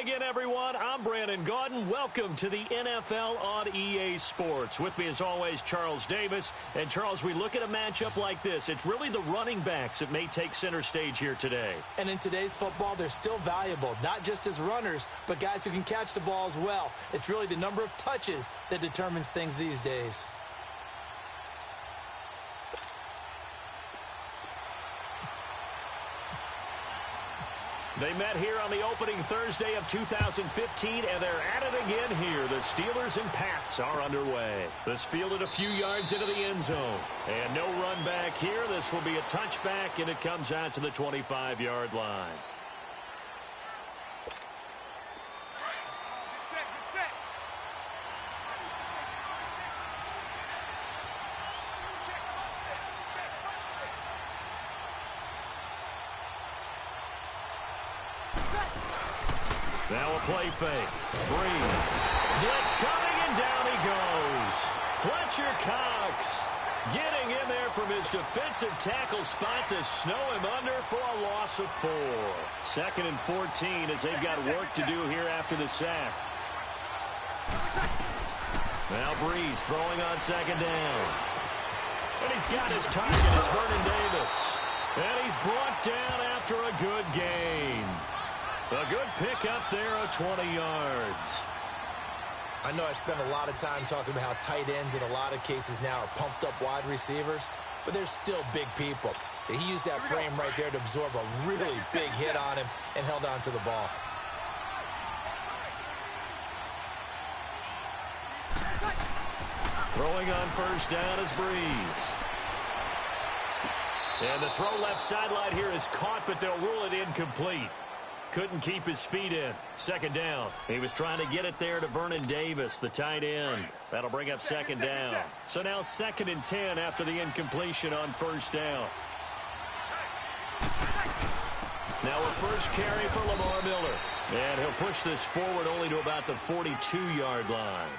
again, everyone. I'm Brandon Gaudin. Welcome to the NFL on EA Sports. With me, as always, Charles Davis. And, Charles, we look at a matchup like this. It's really the running backs that may take center stage here today. And in today's football, they're still valuable, not just as runners, but guys who can catch the ball as well. It's really the number of touches that determines things these days. They met here on the opening Thursday of 2015, and they're at it again here. The Steelers and Pats are underway. This fielded a few yards into the end zone. And no run back here. This will be a touchback, and it comes out to the 25-yard line. Now a play fake. Breeze. Blitz coming, and down he goes. Fletcher Cox getting in there from his defensive tackle spot to snow him under for a loss of 4. 2nd and 14 as they've got work to do here after the sack. Now Breeze throwing on 2nd down. And he's got his target. It's Vernon Davis. And he's brought down after a good gain. A good pick up there of 20 yards. I know I spent a lot of time talking about how tight ends in a lot of cases now are pumped up wide receivers, but they're still big people. He used that frame right there to absorb a really big hit on him and held on to the ball. Throwing on 1st down is Breeze. And the throw left sideline here is caught, but they'll rule it incomplete. Couldn't keep his feet in. 2nd down. He was trying to get it there to Vernon Davis, the tight end. That'll bring up 2nd down. So now 2nd and 10 after the incompletion on 1st down. Now a first carry for Lamar Miller. And he'll push this forward only to about the 42-yard line.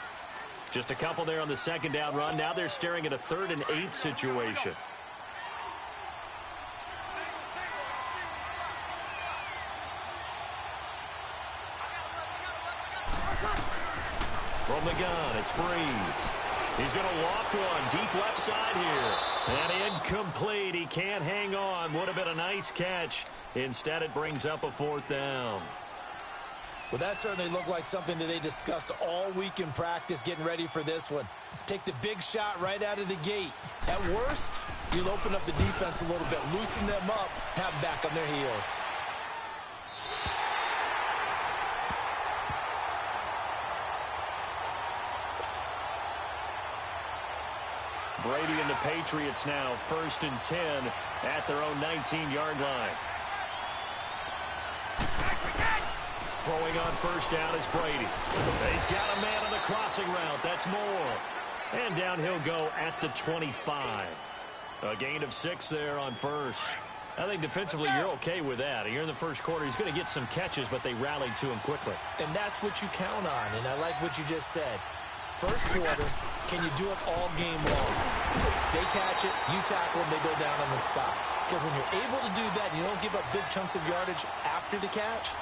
Just a couple there on the 2nd down run. Now they're staring at a 3rd and 8 situation. From the gun, it's Breeze. He's going to loft one deep left side here. And incomplete. He can't hang on. Would have been a nice catch. Instead, it brings up a 4th down. Well, that certainly looked like something that they discussed all week in practice getting ready for this one. Take the big shot right out of the gate. At worst, you'll open up the defense a little bit, loosen them up, have them back on their heels. Brady and the Patriots now 1st and 10 at their own 19-yard line. Throwing on 1st down is Brady. He's got a man on the crossing route. That's Moore. And down he'll go at the 25. A gain of 6 there on 1st. I think defensively you're okay with that. Here in the 1st quarter, he's going to get some catches, but they rallied to him quickly. And that's what you count on, and I like what you just said. 1st quarter, can you do it all game long? They catch it, you tackle them, they go down on the spot. Because when you're able to do that and you don't give up big chunks of yardage after the catch,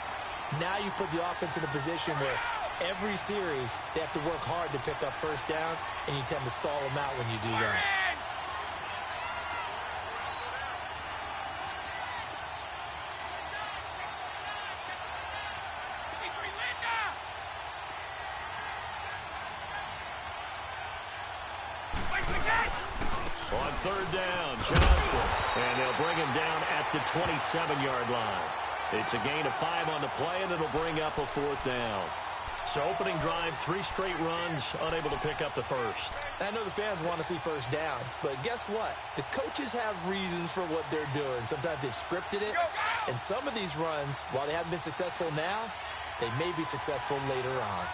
now you put the offense in a position where every series they have to work hard to pick up 1st downs, and you tend to stall them out when you do that. On 3rd down, Johnson. And they'll bring him down at the 27-yard line. It's a gain of 5 on the play, and it'll bring up a 4th down. So opening drive, 3 straight runs, unable to pick up the 1st. I know the fans want to see 1st downs, but guess what? The coaches have reasons for what they're doing. Sometimes they've scripted it, and some of these runs, while they haven't been successful now, they may be successful later on.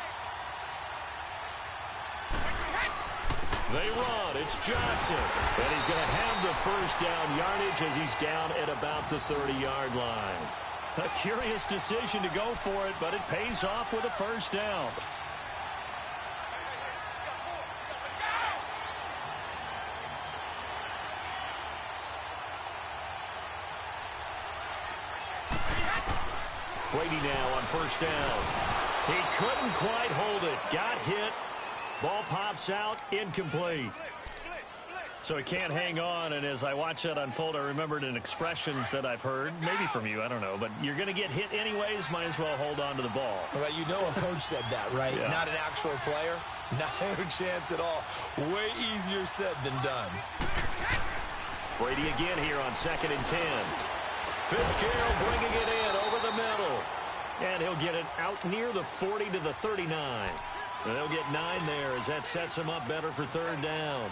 They run. It's Johnson. And he's going to have the 1st down yardage as he's down at about the 30-yard line. A curious decision to go for it, but it pays off with a 1st down. Brady now on 1st down. He couldn't quite hold it. Got hit. Ball pops out. Incomplete. So he can't hang on, and as I watch that unfold, I remembered an expression that I've heard, maybe from you, I don't know, but you're going to get hit anyways, might as well hold on to the ball. Well, you know a coach said that, right? Yeah. Not an actual player. No chance at all. Way easier said than done. Brady again here on 2nd and 10. Fitzgerald bringing it in over the middle. And he'll get it out near the 40 to the 39. And they'll get 9 there as that sets him up better for 3rd down.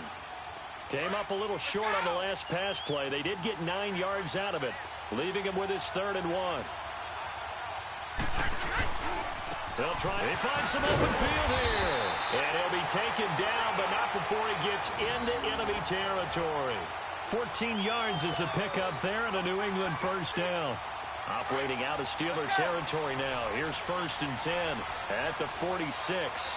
Came up a little short on the last pass play. They did get 9 yards out of it, leaving him with his 3rd and 1. They'll try. He finds some open field here. And he'll be taken down, but not before he gets into enemy territory. 14 yards is the pickup there and a New England 1st down. Operating out of Steeler territory now. Here's 1st and 10 at the 46.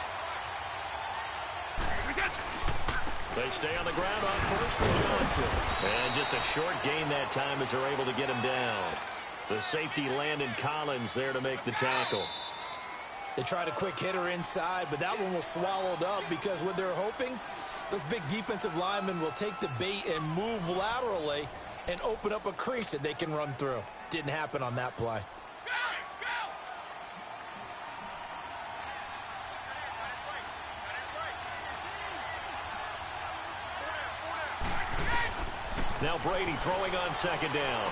They stay on the ground on 1st for Johnson. And just a short gain that time as they're able to get him down. The safety Landon Collins there to make the tackle. They tried a quick hitter inside, but that one was swallowed up because what they're hoping, those big defensive linemen will take the bait and move laterally and open up a crease that they can run through. Didn't happen on that play. Now Brady throwing on 2nd down.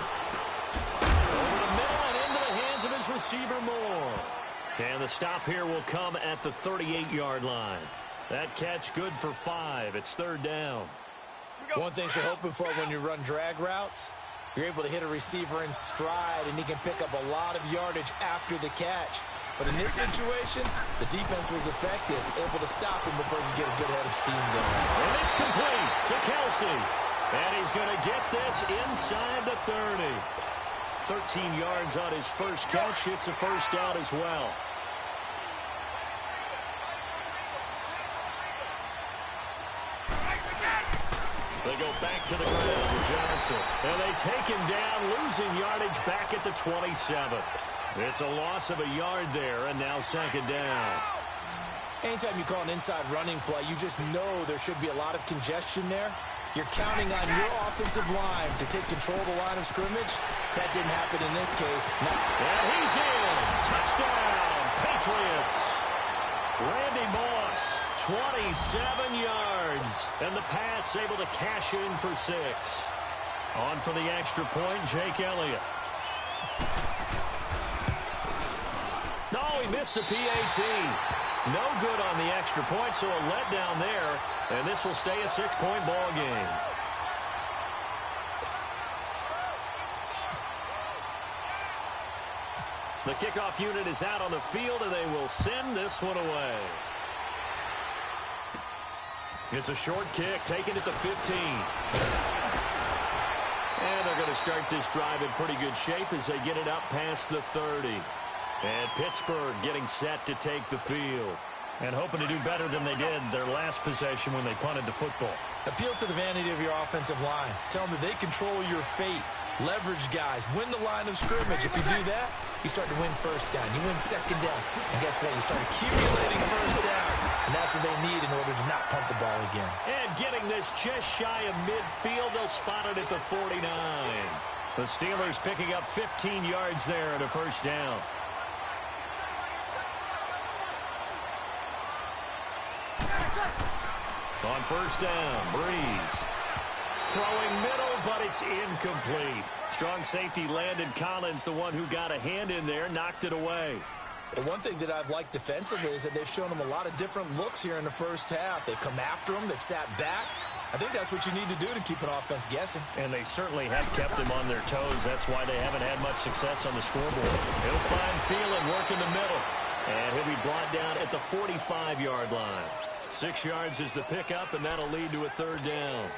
Over the middle and into the hands of his receiver Moore. And the stop here will come at the 38-yard line. That catch good for 5. It's 3rd down. One thing you're hoping for when you run drag routes, you're able to hit a receiver in stride, and he can pick up a lot of yardage after the catch. But in this situation, the defense was effective, able to stop him before he could get a good head of steam going. And it's complete to Kelsey. And he's going to get this inside the 30. 13 yards on his first catch. It's a 1st down as well. They go back to the ground with Johnson. And they take him down, losing yardage back at the 27. It's a loss of a yard there, and now 2nd down. Anytime you call an inside running play, you just know there should be a lot of congestion there. You're counting on your offensive line to take control of the line of scrimmage. That didn't happen in this case. And he's in. Touchdown, Patriots. Randy Moss, 27 yards. And the Pats able to cash in for 6. On for the extra point, Jake Elliott. No, he missed the PAT. No good on the extra point, so a letdown there. And this will stay a 6-point ball game. The kickoff unit is out on the field, and they will send this one away. It's a short kick, taking it to 15. And they're going to start this drive in pretty good shape as they get it up past the 30. And Pittsburgh getting set to take the field. And hoping to do better than they did their last possession when they punted the football. Appeal to the vanity of your offensive line. Tell them that they control your fate. Leverage guys. Win the line of scrimmage. If you do that, you start to win 1st down. You win 2nd down. And guess what? You start accumulating 1st downs. And that's what they need in order to not punt the ball again. And getting this just shy of midfield. They'll spot it at the 49. The Steelers picking up 15 yards there at a 1st down. On 1st down, Breeze. Throwing middle, but it's incomplete. Strong safety Landon Collins, the one who got a hand in there, knocked it away. Well, one thing that I've liked defensively is that they've shown them a lot of different looks here in the 1st half. They've come after them. They've sat back. I think that's what you need to do to keep an offense guessing. And they certainly have kept them on their toes. That's why they haven't had much success on the scoreboard. He'll find Thielen, work in the middle. And he'll be brought down at the 45-yard line. 6 yards is the pickup, and that'll lead to a 3rd down.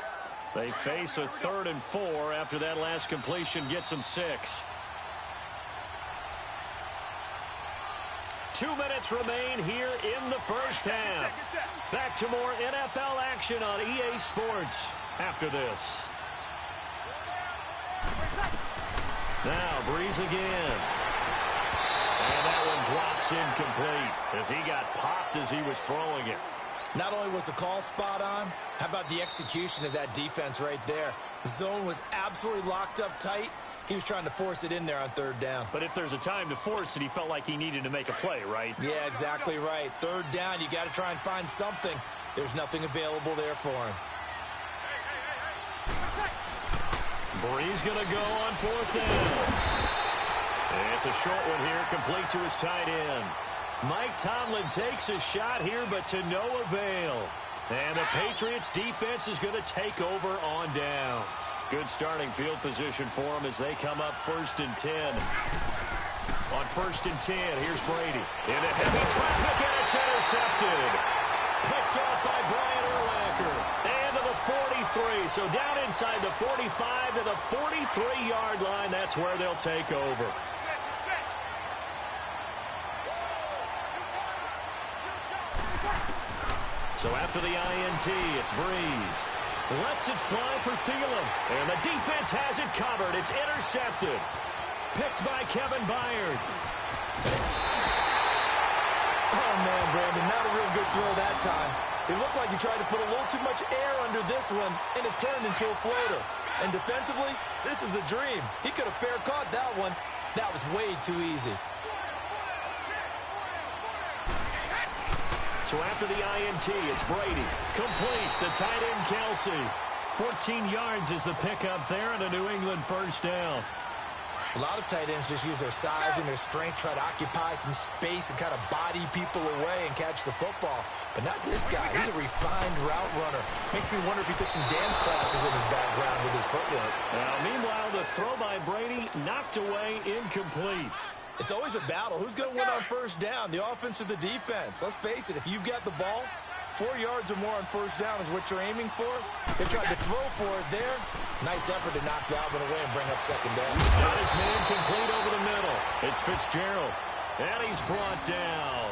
They face a 3rd and 4 after that last completion gets them 6. 2 minutes remain here in the 1st half. Back to more NFL action on EA Sports after this. Now, Breeze again. And that and drops incomplete as he got popped as he was throwing it. Not only was the call spot on, how about the execution of that defense right there? The zone was absolutely locked up tight. He was trying to force it in there on third down. But if there's a time to force it, he felt like he needed to make a play, right? Yeah, exactly right. Third down, you got to try and find something. There's nothing available there for him. Bree's going to go on fourth down. It's a short one here, complete to his tight end. Mike Tomlin takes a shot here, but to no avail. And the Patriots defense is going to take over on down. Good starting field position for them as they come up 1st and 10. On 1st and 10, here's Brady. Into heavy traffic, and it's intercepted. Picked off by Brian Urlacher. And to the 43. So down inside the 45 to the 43-yard line. That's where they'll take over. So after the INT, it's Breeze. Lets it fly for Thielen. And the defense has it covered. It's intercepted. Picked by Kevin Byard. Oh, man, Brandon, not a real good throw that time. It looked like he tried to put a little too much air under this one, and it turned into a floater. And defensively, this is a dream. He could have fair caught that one. That was way too easy. So after the INT, it's Brady. Complete. The tight end, Kelsey. 14 yards is the pickup there and a New England first down. A lot of tight ends just use their size and their strength, try to occupy some space and kind of body people away and catch the football. But not this guy. He's a refined route runner. Makes me wonder if he took some dance classes in his background with his footwork. Now, meanwhile, the throw by Brady knocked away, incomplete. It's always a battle. Who's going to win on first down, the offense or the defense? Let's face it, if you've got the ball, 4 yards or more on first down is what you're aiming for. They tried to throw for it there. Nice effort to knock that one away and bring up second down. Got his man complete over the middle. It's Fitzgerald. And he's brought down.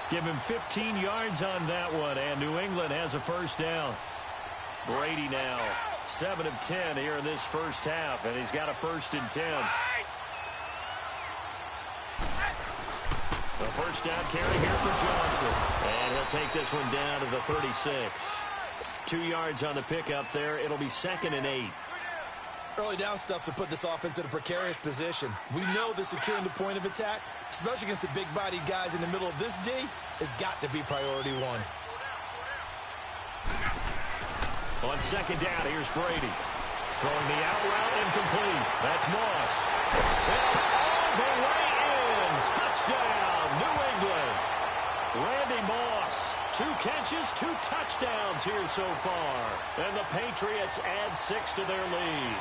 Give him 15 yards on that one, and New England has a first down. Brady now 7 of 10 here in this first half, and he's got a 1st and 10. The first down carry here for Johnson. And he'll take this one down to the 36. 2 yards on the pickup there. It'll be 2nd and 8. Early down stuff to put this offense in a precarious position. We know that securing the point of attack, especially against the big-bodied guys in the middle of this D, has got to be priority one. On 2nd down, here's Brady. Throwing the out route incomplete. That's Moss. And all the way in. Touchdown, New England. Randy Moss. 2 catches, 2 touchdowns here so far. And the Patriots add 6 to their lead.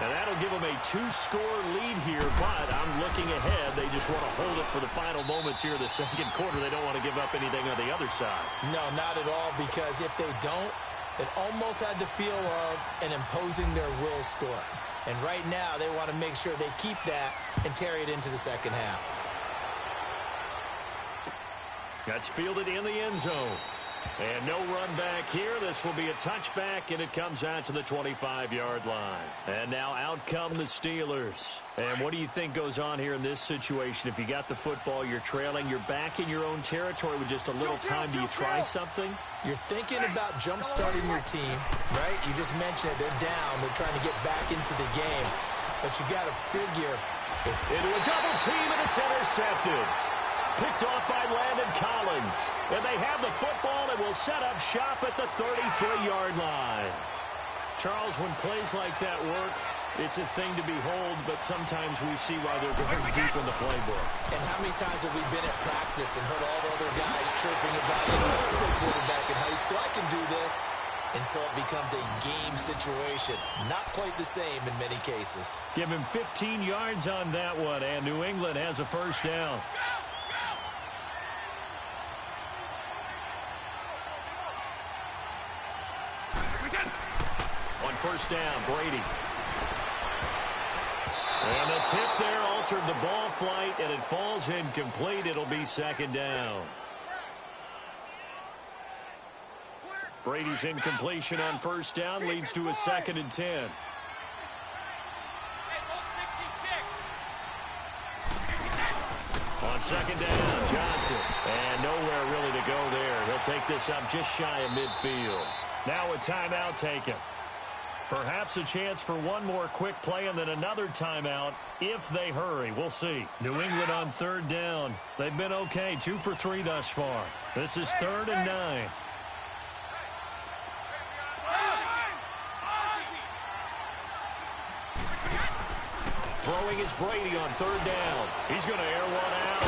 And that'll give them a 2-score lead here, but I'm looking ahead. They just want to hold it for the final moments here in the second quarter. They don't want to give up anything on the other side. No, not at all, because if they don't, it almost had the feel of an imposing their will score. And right now, they want to make sure they keep that and carry it into the second half. That's fielded in the end zone. And no run back here. This will be a touchback, and it comes out to the 25-yard line. And now out come the Steelers. And what do you think goes on here in this situation? If you got the football, you're trailing, you're back in your own territory with just a little time. Do you try something? You're thinking about jump-starting your team, right? You just mentioned it. They're down. They're trying to get back into the game. But you got to figure. Into a double team, and it's intercepted. Picked off by Landon Collins. And they have the football and will set up shop at the 33-yard line. Charles, when plays like that work, it's a thing to behold, but sometimes we see why they're going deep in the playbook. And how many times have we been at practice and heard all the other guys chirping about it? I used to play quarterback in high school. I can do this until it becomes a game situation. Not quite the same in many cases. Give him 15 yards on that one, and New England has a first down. On first down, Brady. And the tip there altered the ball flight, and it falls incomplete. It'll be 2nd down. Brady's incompletion on first down leads to a 2nd and 10. second down. Johnson. And nowhere really to go there. He'll take this up just shy of midfield. Now a timeout taken. Perhaps a chance for one more quick play and then another timeout if they hurry. We'll see. New England on third down. They've been okay. 2 for 3 thus far. This is 3rd and 9. Throwing is Brady on 3rd down. He's going to air one out.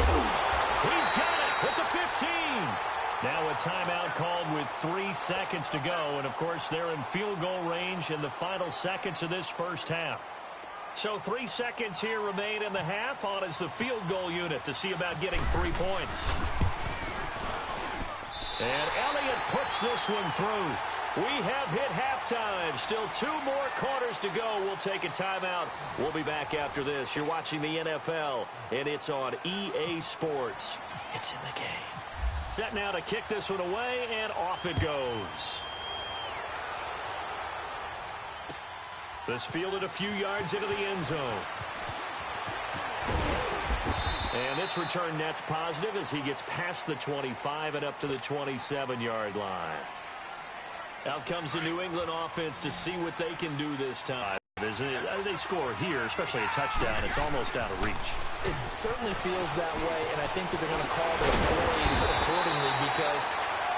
He's got it at the 15. Now a timeout called with 3 seconds to go. And, of course, they're in field goal range in the final seconds of this first half. So 3 seconds here remain in the half. On is the field goal unit to see about getting 3 points. And Elliott puts this one through. We have hit halftime. Still 2 more quarters to go. We'll take a timeout. We'll be back after this. You're watching the NFL, and it's on EA Sports. It's in the game. Set now to kick this one away, and off it goes. This fielded a few yards into the end zone. And this return net's positive as he gets past the 25 and up to the 27-yard line. Out comes the New England offense to see what they can do this time. They score here, especially a touchdown. It's almost out of reach. It certainly feels that way, and I think that they're going to call their plays accordingly because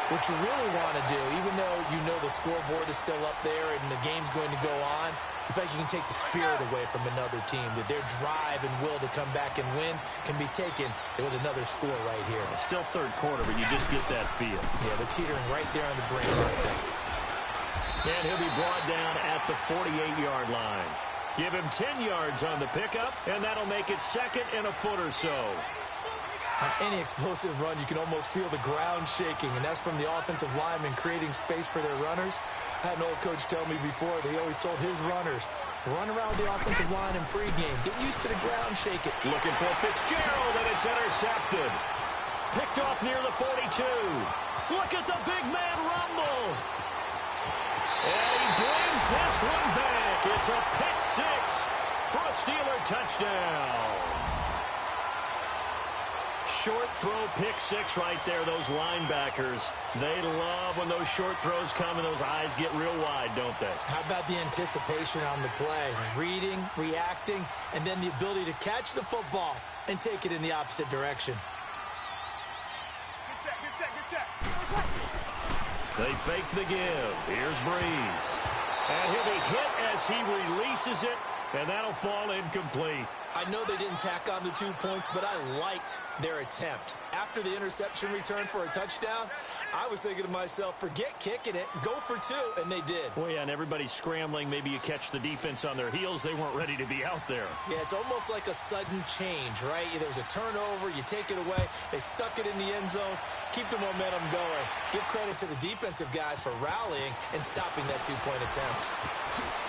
what you really want to do, even though you know the scoreboard is still up there and the game's going to go on, in fact, you can take the spirit away from another team. That their drive and will to come back and win can be taken with another score right here. It's still third quarter, but you just get that feel. Yeah, they're teetering right there on the brink, aren't they? And he'll be brought down at the 48-yard line. Give him 10 yards on the pickup, and that'll make it 2nd and a foot or so. On any explosive run, you can almost feel the ground shaking, and that's from the offensive linemen creating space for their runners. I had an old coach tell me before, they always told his runners, run around the offensive line in pregame. Get used to the ground shaking. Looking for Fitzgerald, and it's intercepted. Picked off near the 42. Look at the big man rumble. And he brings this one back. It's a pick 6 for a Steeler touchdown. Short throw, pick 6 right there. Those linebackers, they love when those short throws come and those eyes get real wide, don't they? How about the anticipation on the play? Reading, reacting, and then the ability to catch the football and take it in the opposite direction. They fake the give. Here's Breeze. And he'll be hit as he releases it, and that'll fall incomplete. I know they didn't tack on the 2 points, but I liked their attempt. After the interception return for a touchdown, I was thinking to myself, forget kicking it, go for 2, and they did. Well, yeah, and everybody's scrambling. Maybe you catch the defense on their heels. They weren't ready to be out there. Yeah, it's almost like a sudden change, right? There's a turnover, you take it away, they stuck it in the end zone, keep the momentum going. Give credit to the defensive guys for rallying and stopping that 2-point attempt.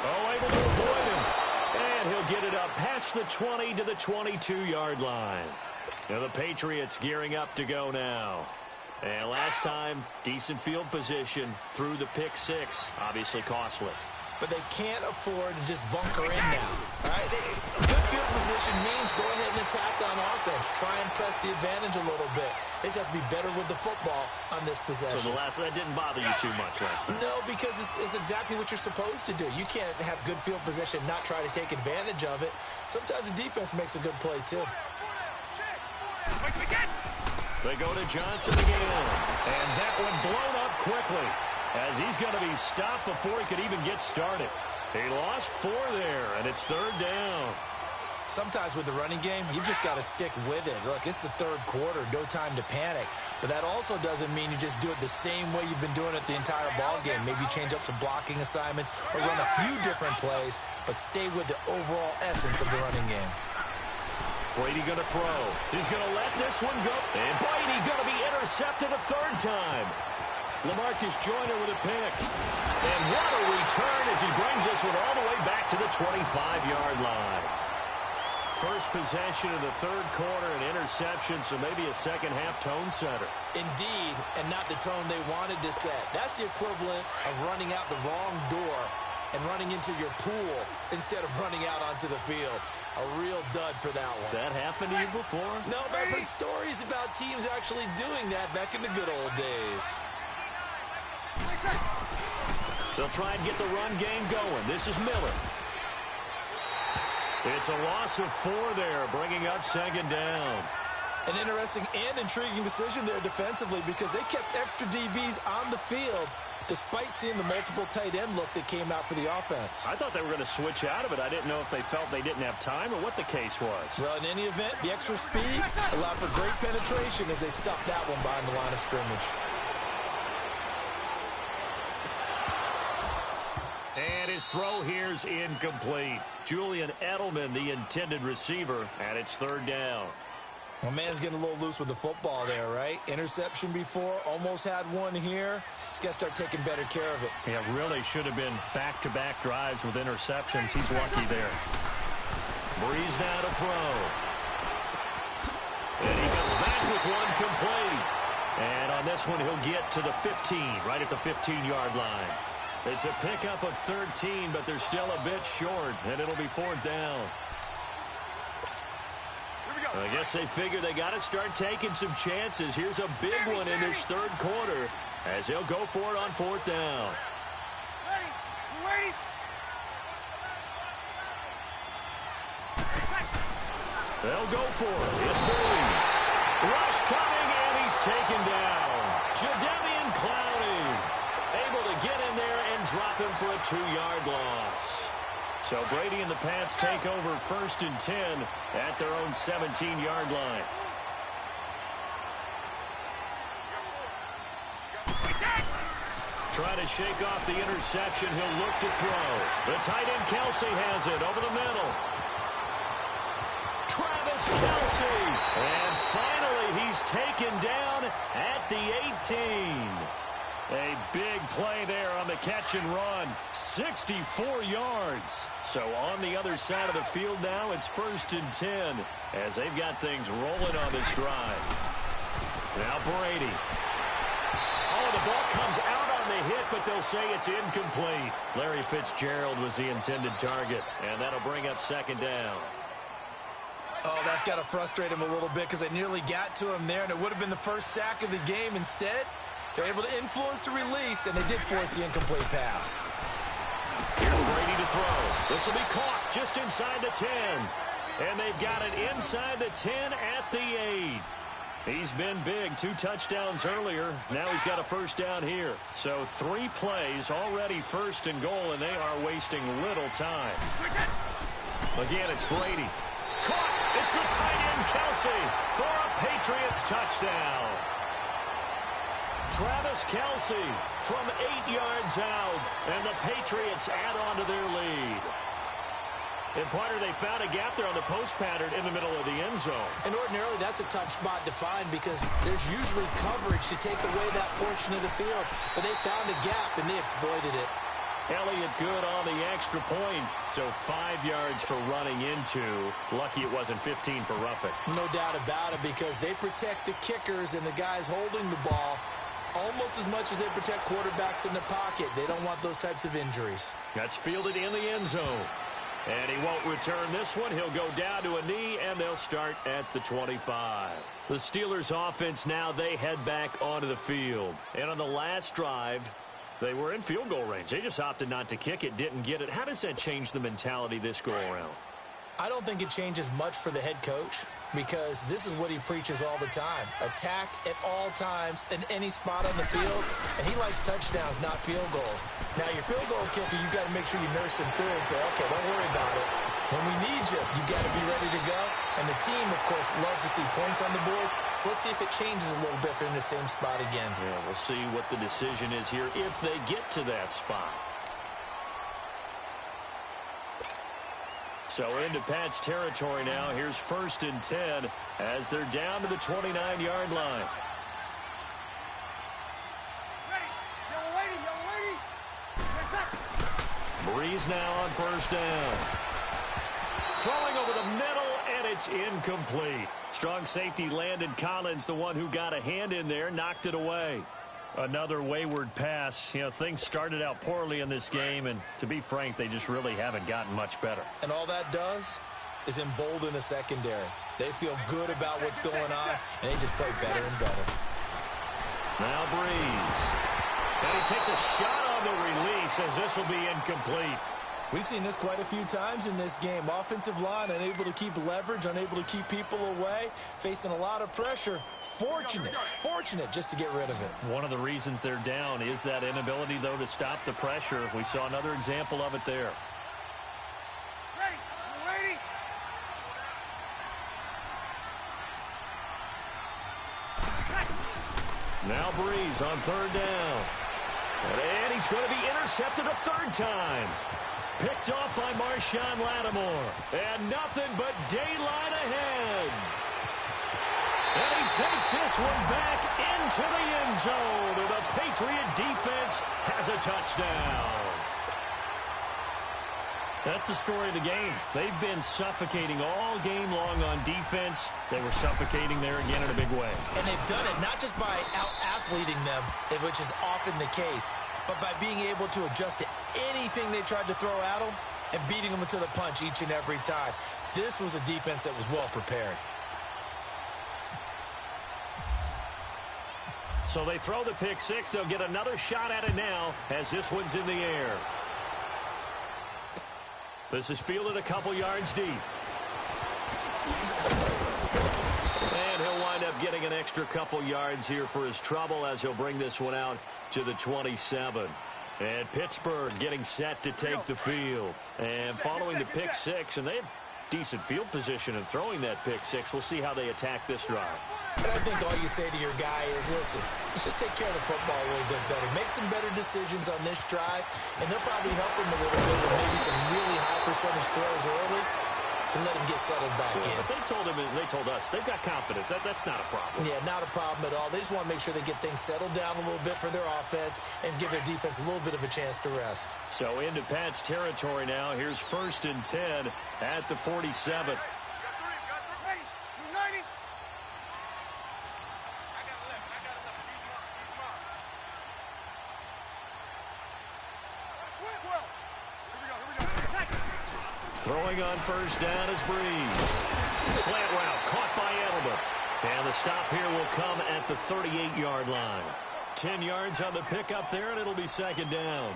Oh, able to avoid him. And he'll get it up past the 20 to the 22-yard line. Now the Patriots gearing up to go now. And last time, decent field position through the pick 6. Obviously costly. But they can't afford to just bunker in now. All right? Good field position means go ahead and attack on offense. Try and press the advantage a little bit. They just have to be better with the football on this possession. So that didn't bother you too much last time? No, because it's exactly what you're supposed to do. You can't have good field position, not try to take advantage of it. Sometimes the defense makes a good play, too. They go to Johnson again. And that one blown up quickly as he's going to be stopped before he could even get started. He lost 4 there, and it's 3rd down. Sometimes with the running game, you've just got to stick with it. Look, it's the 3rd quarter, no time to panic. But that also doesn't mean you just do it the same way you've been doing it the entire ball game. Maybe change up some blocking assignments or run a few different plays, but stay with the overall essence of the running game. Brady going to throw. He's going to let this one go. And Brady going to be intercepted a 3rd time. LaMarcus Joyner with a pick. And what a return as he brings this one all the way back to the 25-yard line. First possession of the 3rd quarter, an interception, so maybe a second-half tone setter. Indeed, and not the tone they wanted to set. That's the equivalent of running out the wrong door and running into your pool instead of running out onto the field. A real dud for that one. Has that happened to you before? No, but I've heard stories about teams actually doing that back in the good old days. They'll try and get the run game going. This is Miller. It's a loss of 4 there, bringing up second down. An interesting and intriguing decision there defensively because they kept extra DBs on the field despite seeing the multiple tight end look that came out for the offense. I thought they were going to switch out of it. I didn't know if they felt they didn't have time or what the case was. Well, in any event, the extra speed allowed for great penetration as they stuffed that one behind the line of scrimmage. And his throw here's incomplete. Julian Edelman, the intended receiver, and it's third down. Well, man's getting a little loose with the football there, right? Interception before, almost had one here. He's got to start taking better care of it. Yeah, really should have been back-to-back drives with interceptions. He's lucky there. Breeze now to throw. And he comes back with one complete. And on this one, he'll get to the 15, right at the 15-yard line. It's a pickup of 13, but they're still a bit short, and it'll be fourth down. I guess they figure they got to start taking some chances. Here's a big one in this third quarter as he'll go for it on fourth down. Ready. They'll go for it. It's Breeze. Rush coming, and he's taken down. Jadeveon Clowney able to get in there and drop him for a 2-yard loss. So Brady and the Pats take over first and 10 at their own 17-yard line. Trying to shake off the interception. He'll look to throw. The tight end Kelsey has it over the middle. Travis Kelsey. And finally he's taken down at the 18. A big play there on the catch and run. 64 yards. So on the other side of the field now, it's first and 10 as they've got things rolling on this drive. Now Brady. Oh, the ball comes out on the hit, but they'll say it's incomplete. Larry Fitzgerald was the intended target, and that'll bring up second down. Oh, that's got to frustrate him a little bit because they nearly got to him there, and it would have been the first sack of the game. Instead, they're able to influence the release, and they did force the incomplete pass. Here's Brady to throw. This will be caught just inside the 10. And they've got it inside the 10 at the 8. He's been big. 2 touchdowns earlier. Now he's got a first down here. So 3 plays, already first and goal, and they are wasting little time. Again, it's Brady. Caught. It's the tight end, Kelsey, for a Patriots touchdown. Travis Kelsey from 8 yards out, and the Patriots add on to their lead. And Pointer, they found a gap there on the post pattern in the middle of the end zone. And ordinarily, that's a tough spot to find because there's usually coverage to take away that portion of the field. But they found a gap, and they exploited it. Elliott good on the extra point. So 5 yards for running into. Lucky it wasn't 15 for roughing. No doubt about it because they protect the kickers and the guys holding the ball almost as much as they protect quarterbacks in the pocket. They don't want those types of injuries. That's fielded in the end zone. And he won't return this one. He'll go down to a knee, and they'll start at the 25. The Steelers' offense now, they head back onto the field. And on the last drive, they were in field goal range. They just opted not to kick it, didn't get it. How does that change the mentality this go-around? I don't think it changes much for the head coach because this is what he preaches all the time. Attack at all times in any spot on the field, and he likes touchdowns, not field goals. Now, your field goal kicker, you got to make sure you nurse him through and say, okay, don't worry about it. When we need you, you got to be ready to go. And the team, of course, loves to see points on the board. So let's see if it changes a little bit if they're in the same spot again. Yeah, we'll see what the decision is here if they get to that spot. So into Pat's territory now. Here's first and 10 as they're down to the 29-yard line. Breeze now on first down. Throwing over the middle, and it's incomplete. Strong safety Landon Collins, the one who got a hand in there, knocked it away. Another wayward pass. You know, things started out poorly in this game, and to be frank, they just really haven't gotten much better. And all that does is embolden the secondary. They feel good about what's going on, and they just play better and better. Now Breeze. And he takes a shot on the release as this will be incomplete. We've seen this quite a few times in this game. Offensive line unable to keep leverage, unable to keep people away, facing a lot of pressure. Fortunate just to get rid of it. One of the reasons they're down is that inability, though, to stop the pressure. We saw another example of it there. Ready? Now Breeze on third down. And he's going to be intercepted a third time. Picked off by Marshawn Lattimore. And nothing but daylight ahead. And he takes this one back into the end zone. And the Patriot defense has a touchdown. That's the story of the game. They've been suffocating all game long on defense. They were suffocating there again in a big way. And they've done it not just by out-athleting them, which is often the case, but by being able to adjust to anything they tried to throw at them and beating them into the punch each and every time. This was a defense that was well prepared. So they throw the pick six. They'll get another shot at it now as this one's in the air. This is fielded a couple yards deep. And he'll wind up getting an extra couple yards here for his trouble as he'll bring this one out to the 27. And Pittsburgh getting set to take the field. And following the pick six, and they have decent field position in throwing that pick six. We'll see how they attack this drive. And I think all you say to your guy is, listen, let's just take care of the football a little bit better. Make some better decisions on this drive, and they'll probably help him a little bit with maybe some really high percentage throws early to let him get settled back in. But they told him, and they told us, they've got confidence. That's not a problem. Yeah, not a problem at all. They just want to make sure they get things settled down a little bit for their offense and give their defense a little bit of a chance to rest. So into Pat's territory now. Here's 1st and 10 at the 47. Throwing on 1st down is Breeze. Slant route caught by Edelman. And the stop here will come at the 38-yard line. 10 yards on the pickup there, and it'll be 2nd down.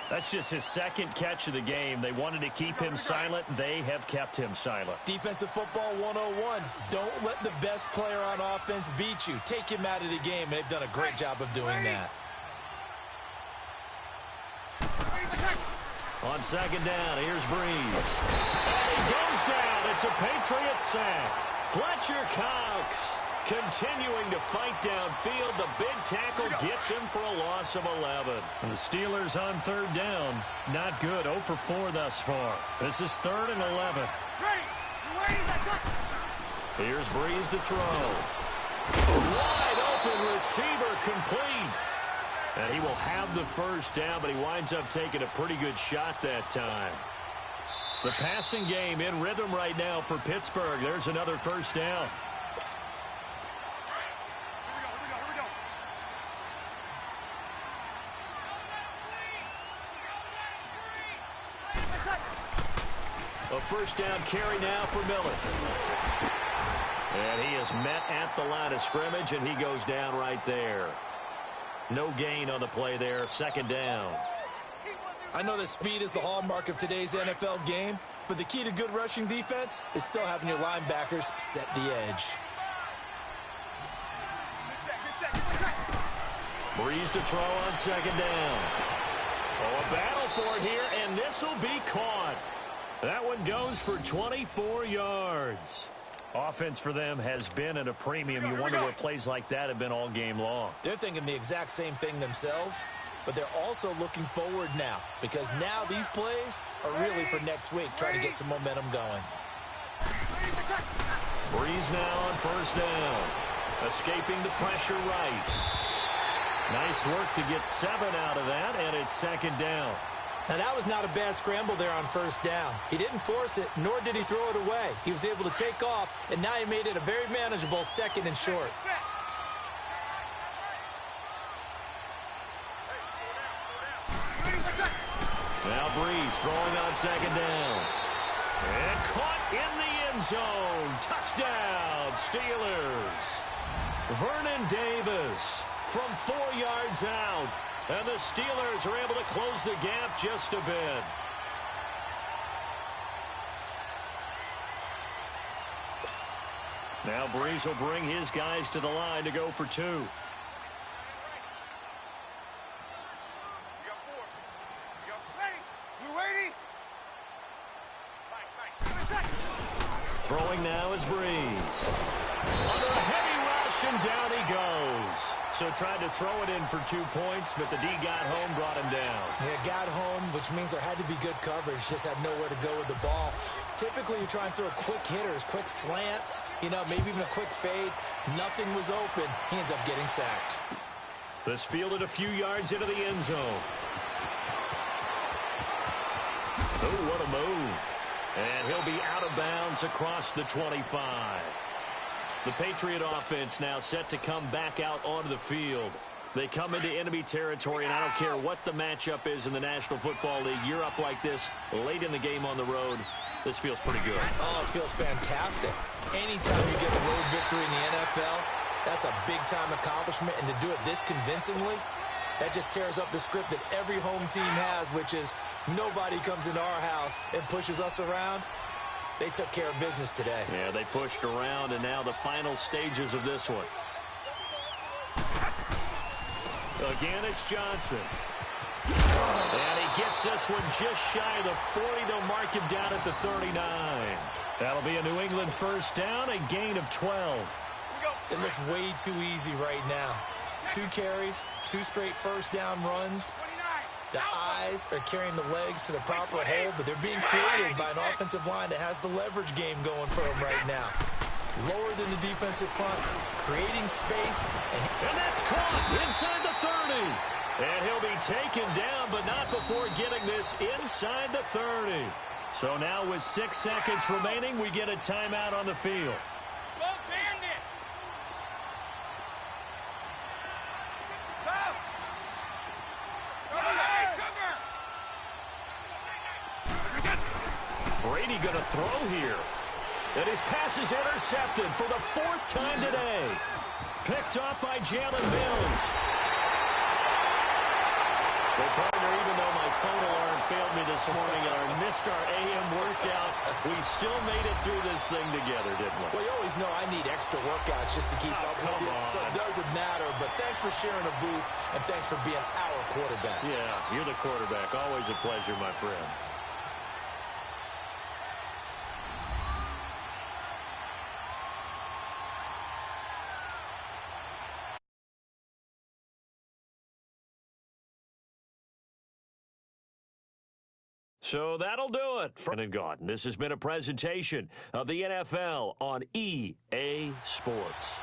That's just his 2nd catch of the game. They wanted to keep him silent. They have kept him silent. Defensive football 101. Don't let the best player on offense beat you. Take him out of the game. They've done a great job of doing that. On 2nd down, here's Breeze. And he goes down. It's a Patriot sack. Fletcher Cox continuing to fight downfield. The big tackle gets him for a loss of 11. And the Steelers on 3rd down. Not good. 0 for 4 thus far. This is 3rd and 11. Here's Breeze to throw. Wide open receiver complete. And he will have the 1st down, but he winds up taking a pretty good shot that time. The passing game in rhythm right now for Pittsburgh. There's another 1st down. A 1st down carry now for Miller. And he is met at the line of scrimmage, and he goes down right there. No gain on the play there. 2nd down. I know that speed is the hallmark of today's NFL game, but the key to good rushing defense is still having your linebackers set the edge. Breeze to throw on 2nd down. Oh, a battle for it here, and this will be caught. That one goes for 24 yards. Offense for them has been at a premium. You wonder where plays like that have been all game long. They're thinking the exact same thing themselves, but they're also looking forward now because now these plays are really for next week, trying to get some momentum going. Breeze now on 1st down. Escaping the pressure right. Nice work to get 7 out of that, and it's 2nd down. Now, that was not a bad scramble there on 1st down. He didn't force it, nor did he throw it away. He was able to take off, and now he made it a very manageable 2nd and short. Now Breeze throwing on 2nd down. And caught in the end end zone. Touchdown, Steelers. Vernon Davis from 4 yards out. And the Steelers are able to close the gap just a bit. Now Breeze will bring his guys to the line to go for 2. Throwing now is Breeze. Under a heavy rush, and down he goes. So tried to throw it in for 2 points, but the D got home, brought him down. Yeah, got home, which means there had to be good coverage. Just had nowhere to go with the ball. Typically, you try and throw quick hitters, quick slants, maybe even a quick fade. Nothing was open. He ends up getting sacked. This fielded a few yards into the end zone. Oh, what a move. And he'll be out of bounds across the 25. The Patriot offense now set to come back out onto the field. They come into enemy territory, and I don't care what the matchup is in the National Football League. You're up like this late in the game on the road. This feels pretty good. Oh, it feels fantastic. Anytime you get a road victory in the NFL, that's a big-time accomplishment. And to do it this convincingly, that just tears up the script that every home team has, which is nobody comes into our house and pushes us around. They took care of business today. Yeah, they pushed around, and now the final stages of this one. Again, it's Johnson. And he gets this one just shy of the 40. They'll mark him down at the 39. That'll be a New England first down, a gain of 12. It looks way too easy right now. 2 carries, 2 straight first down runs. The eyes are carrying the legs to the proper hole, but they're being created by an offensive line that has the leverage game going for them right now. Lower than the defensive front, creating space. And that's caught inside the 30. And he'll be taken down, but not before getting this inside the 30. So now with 6 seconds remaining, we get a timeout on the field. Brady going to throw here. And his pass is intercepted for the 4th time today. Picked off by Jalen Mills. Well, partner, even though my phone alarm failed me this morning and I missed our AM workout, we still made it through this thing together, didn't we? Well, you always know I need extra workouts just to keep up with you, so it doesn't matter. But thanks for sharing a booth, and thanks for being our quarterback. Yeah, you're the quarterback. Always a pleasure, my friend. So that'll do it. And gone. This has been a presentation of the NFL on EA Sports.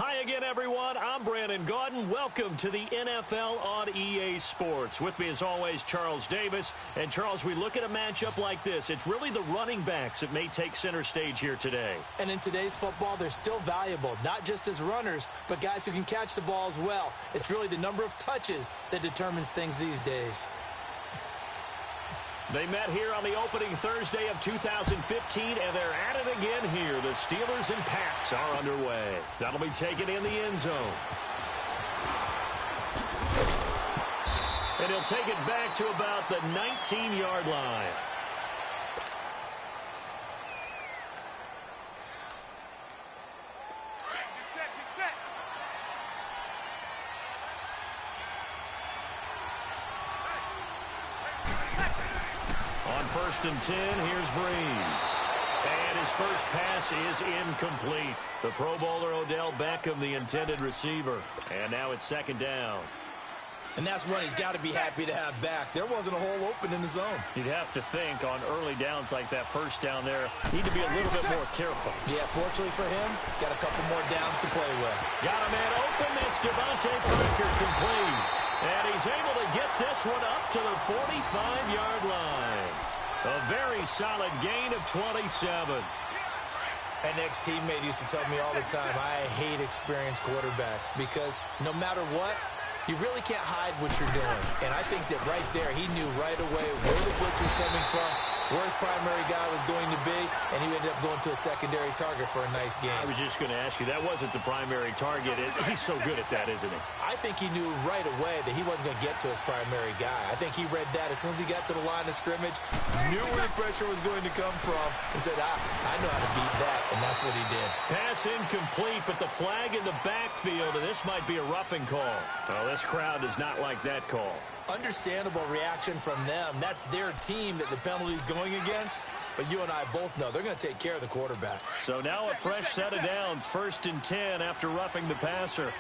Hi again, everyone. I'm Brandon Gaudin. Welcome to the NFL on EA Sports. With me, as always, Charles Davis. And, Charles, we look at a matchup like this. It's really the running backs that may take center stage here today. And in today's football, they're still valuable, not just as runners, but guys who can catch the ball as well. It's really the number of touches that determines things these days. They met here on the opening Thursday of 2015, and they're at it again here. The Steelers and Pats are underway. That'll be taken in the end zone. And he'll take it back to about the 19-yard line. Get set, get set. On 1st and 10, here's Breeze. And his first pass is incomplete. The Pro Bowler Odell Beckham, the intended receiver. And now it's 2nd down. And that's one he's got to be happy to have back. There wasn't a hole open in the zone. You'd have to think on early downs like that first down there, need to be a little bit more careful. Yeah, fortunately for him, got a couple more downs to play with. Got a man open. That's Devontae Parker complete. And he's able to get this one up to the 45-yard line. A very solid gain of 27. An ex-teammate used to tell me all the time, I hate experienced quarterbacks because no matter what, you really can't hide what you're doing. And I think that right there, he knew right away where the blitz was coming from, where his primary guy was going to be, and he ended up going to a secondary target for a nice game. I was just going to ask you, that wasn't the primary target. He's so good at that, isn't he? I think he knew right away that he wasn't going to get to his primary guy. I think he read that as soon as he got to the line of scrimmage, knew where the pressure was going to come from, and said, I know how to beat that, and that's what he did. Pass incomplete, but the flag in the backfield, and this might be a roughing call. Well, this crowd does not like that call. Understandable reaction from them. That's their team that the penalty's going against. But you and I both know they're going to take care of the quarterback. So now a fresh set of downs. 1st and 10 after roughing the passer.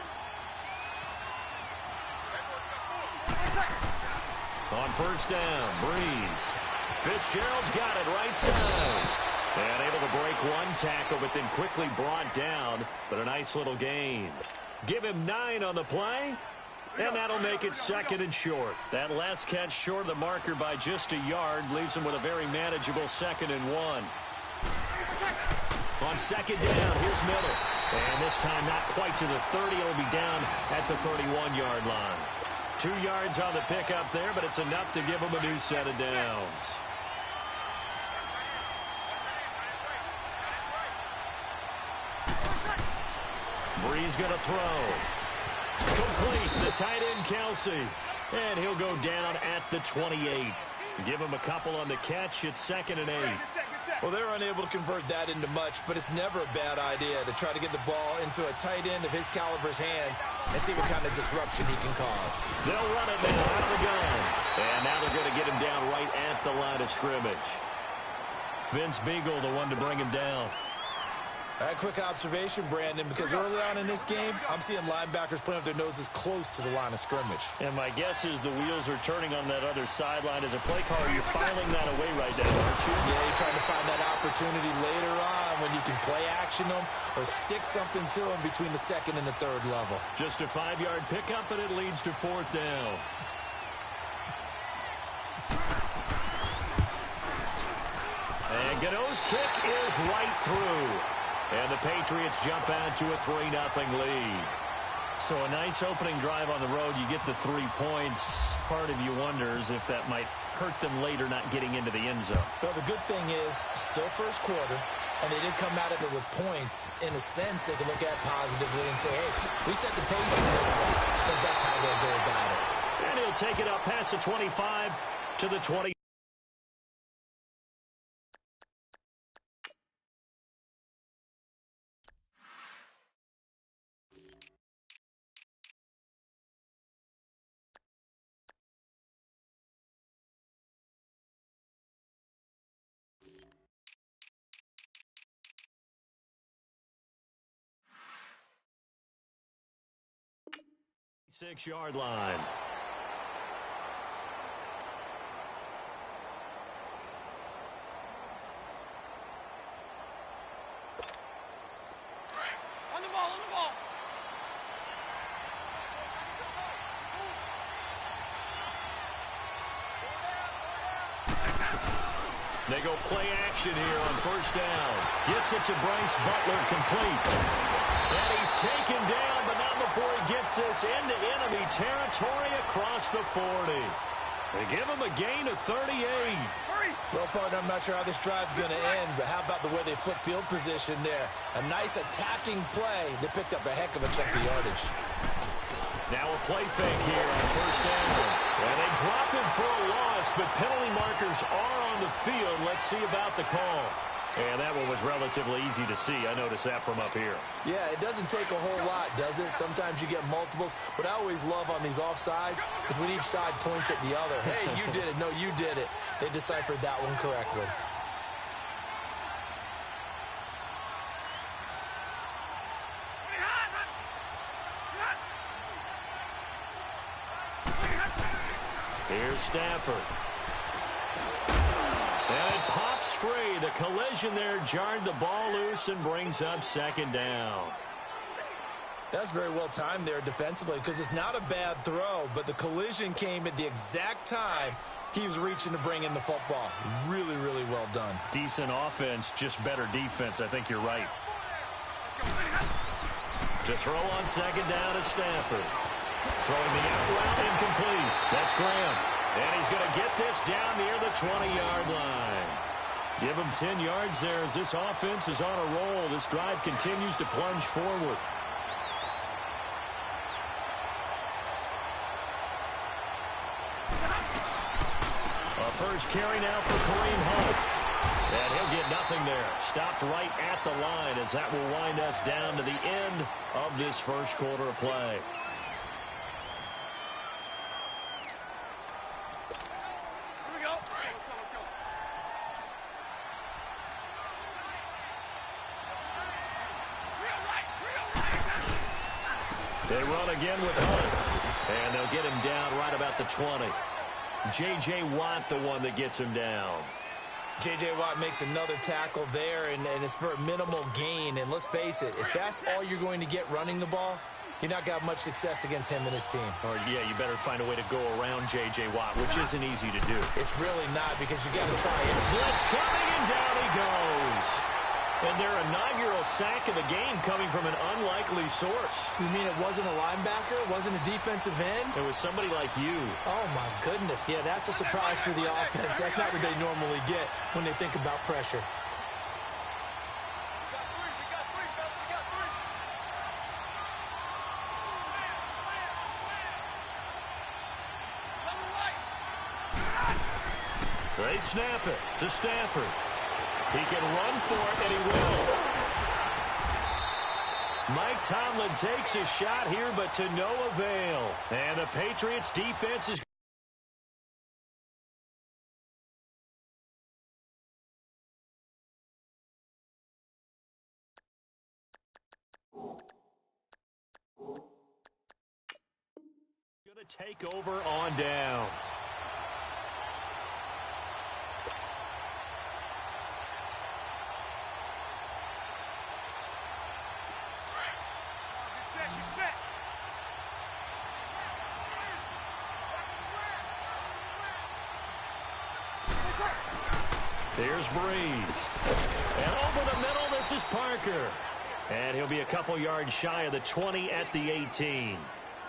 On 1st down, Breeze. Fitzgerald's got it right side. And able to break one tackle, but then quickly brought down. But a nice little gain. Give him 9 on the play. And that'll make it 2nd and short. That last catch short of the marker by just a yard leaves him with a very manageable 2nd and 1. On 2nd down, here's Miller. And this time not quite to the 30. It'll be down at the 31-yard line. 2 yards on the pickup there, but it's enough to give him a new set of downs. Breeze going to throw. Complete, the tight end, Kelsey. And he'll go down at the 28. Give him a couple on the catch. It's 2nd and 8. Well, they're unable to convert that into much, but it's never a bad idea to try to get the ball into a tight end of his caliber's hands and see what kind of disruption he can cause. They'll run it now out of the gun. And now they're going to get him down right at the line of scrimmage. Vince Beagle, the one to bring him down. A quick observation, Brandon, because early on in this game, I'm seeing linebackers playing with their noses close to the line of scrimmage. And my guess is the wheels are turning on that other sideline. As a play caller, you're filing that away right now, aren't you? Yeah, you're trying to find that opportunity later on when you can play action them or stick something to them between the 2nd and the 3rd level. Just a 5-yard pickup, and it leads to 4th down. And Gano's kick is right through. And the Patriots jump out to a 3-0 lead. So a nice opening drive on the road. You get the 3 points. Part of you wonders if that might hurt them later not getting into the end zone. Well, the good thing is, still first quarter, and they did come out of it with points. In a sense, they can look at positively and say, hey, we set the pace in this one. I think that's how they'll go about it. And he'll take it up past the 25 to the 20. Six-yard line. On the ball, on the ball. They go play action here on first down. Gets it to Bryce Butler, complete. And he's taken down, but not before he gets this into enemy territory across the 40. They give him a gain of 38. Well, partner, I'm not sure how this drive's going to end, but how about the way they flip field position there? A nice attacking play. They picked up a heck of a chunk of yardage. Now a play fake here on first down. And they drop him for a loss, but penalty markers are on the field. Let's see about the call. And that one was relatively easy to see. I noticed that from up here. Yeah, it doesn't take a whole lot, does it? Sometimes you get multiples. What I always love on these offsides is when each side points at the other. Hey, you did it. No, you did it. They deciphered that one correctly. Here's Stafford. And it pops free. The collision there jarred the ball loose and brings up second down. That's very well timed there defensively because it's not a bad throw, but the collision came at the exact time he was reaching to bring in the football. Really, really well done. Decent offense, just better defense. I think you're right. To throw on second down is Stafford. Throwing the out route incomplete. That's Graham. And he's going to get this down near the 20-yard line. Give him 10 yards there as this offense is on a roll. This drive continues to plunge forward. A first carry now for Kareem Hunt. And he'll get nothing there. Stopped right at the line as that will wind us down to the end of this first quarter of play. They run again with Hunt. And they'll get him down right about the 20. J.J. Watt, the one that gets him down. J.J. Watt makes another tackle there, and it's for a minimal gain. And let's face it, if that's all you're going to get running the ball, you're not going to have much success against him and his team. Or, yeah, you better find a way to go around J.J. Watt, which isn't easy to do. It's really not because you got to try it. Blitz coming, and down he goes. And their inaugural sack of the game coming from an unlikely source. You mean it wasn't a linebacker? It wasn't a defensive end? It was somebody like you. Oh, my goodness. Yeah, that's a surprise for the offense. That's not what they normally get when they think about pressure. They snap it to Stafford. He can run for it, and he will. Mike Tomlin takes a shot here, but to no avail. And the Patriots defense is going to take over on downs. Here's Breeze. And over the middle, this is Parker. And he'll be a couple yards shy of the 20 at the 18.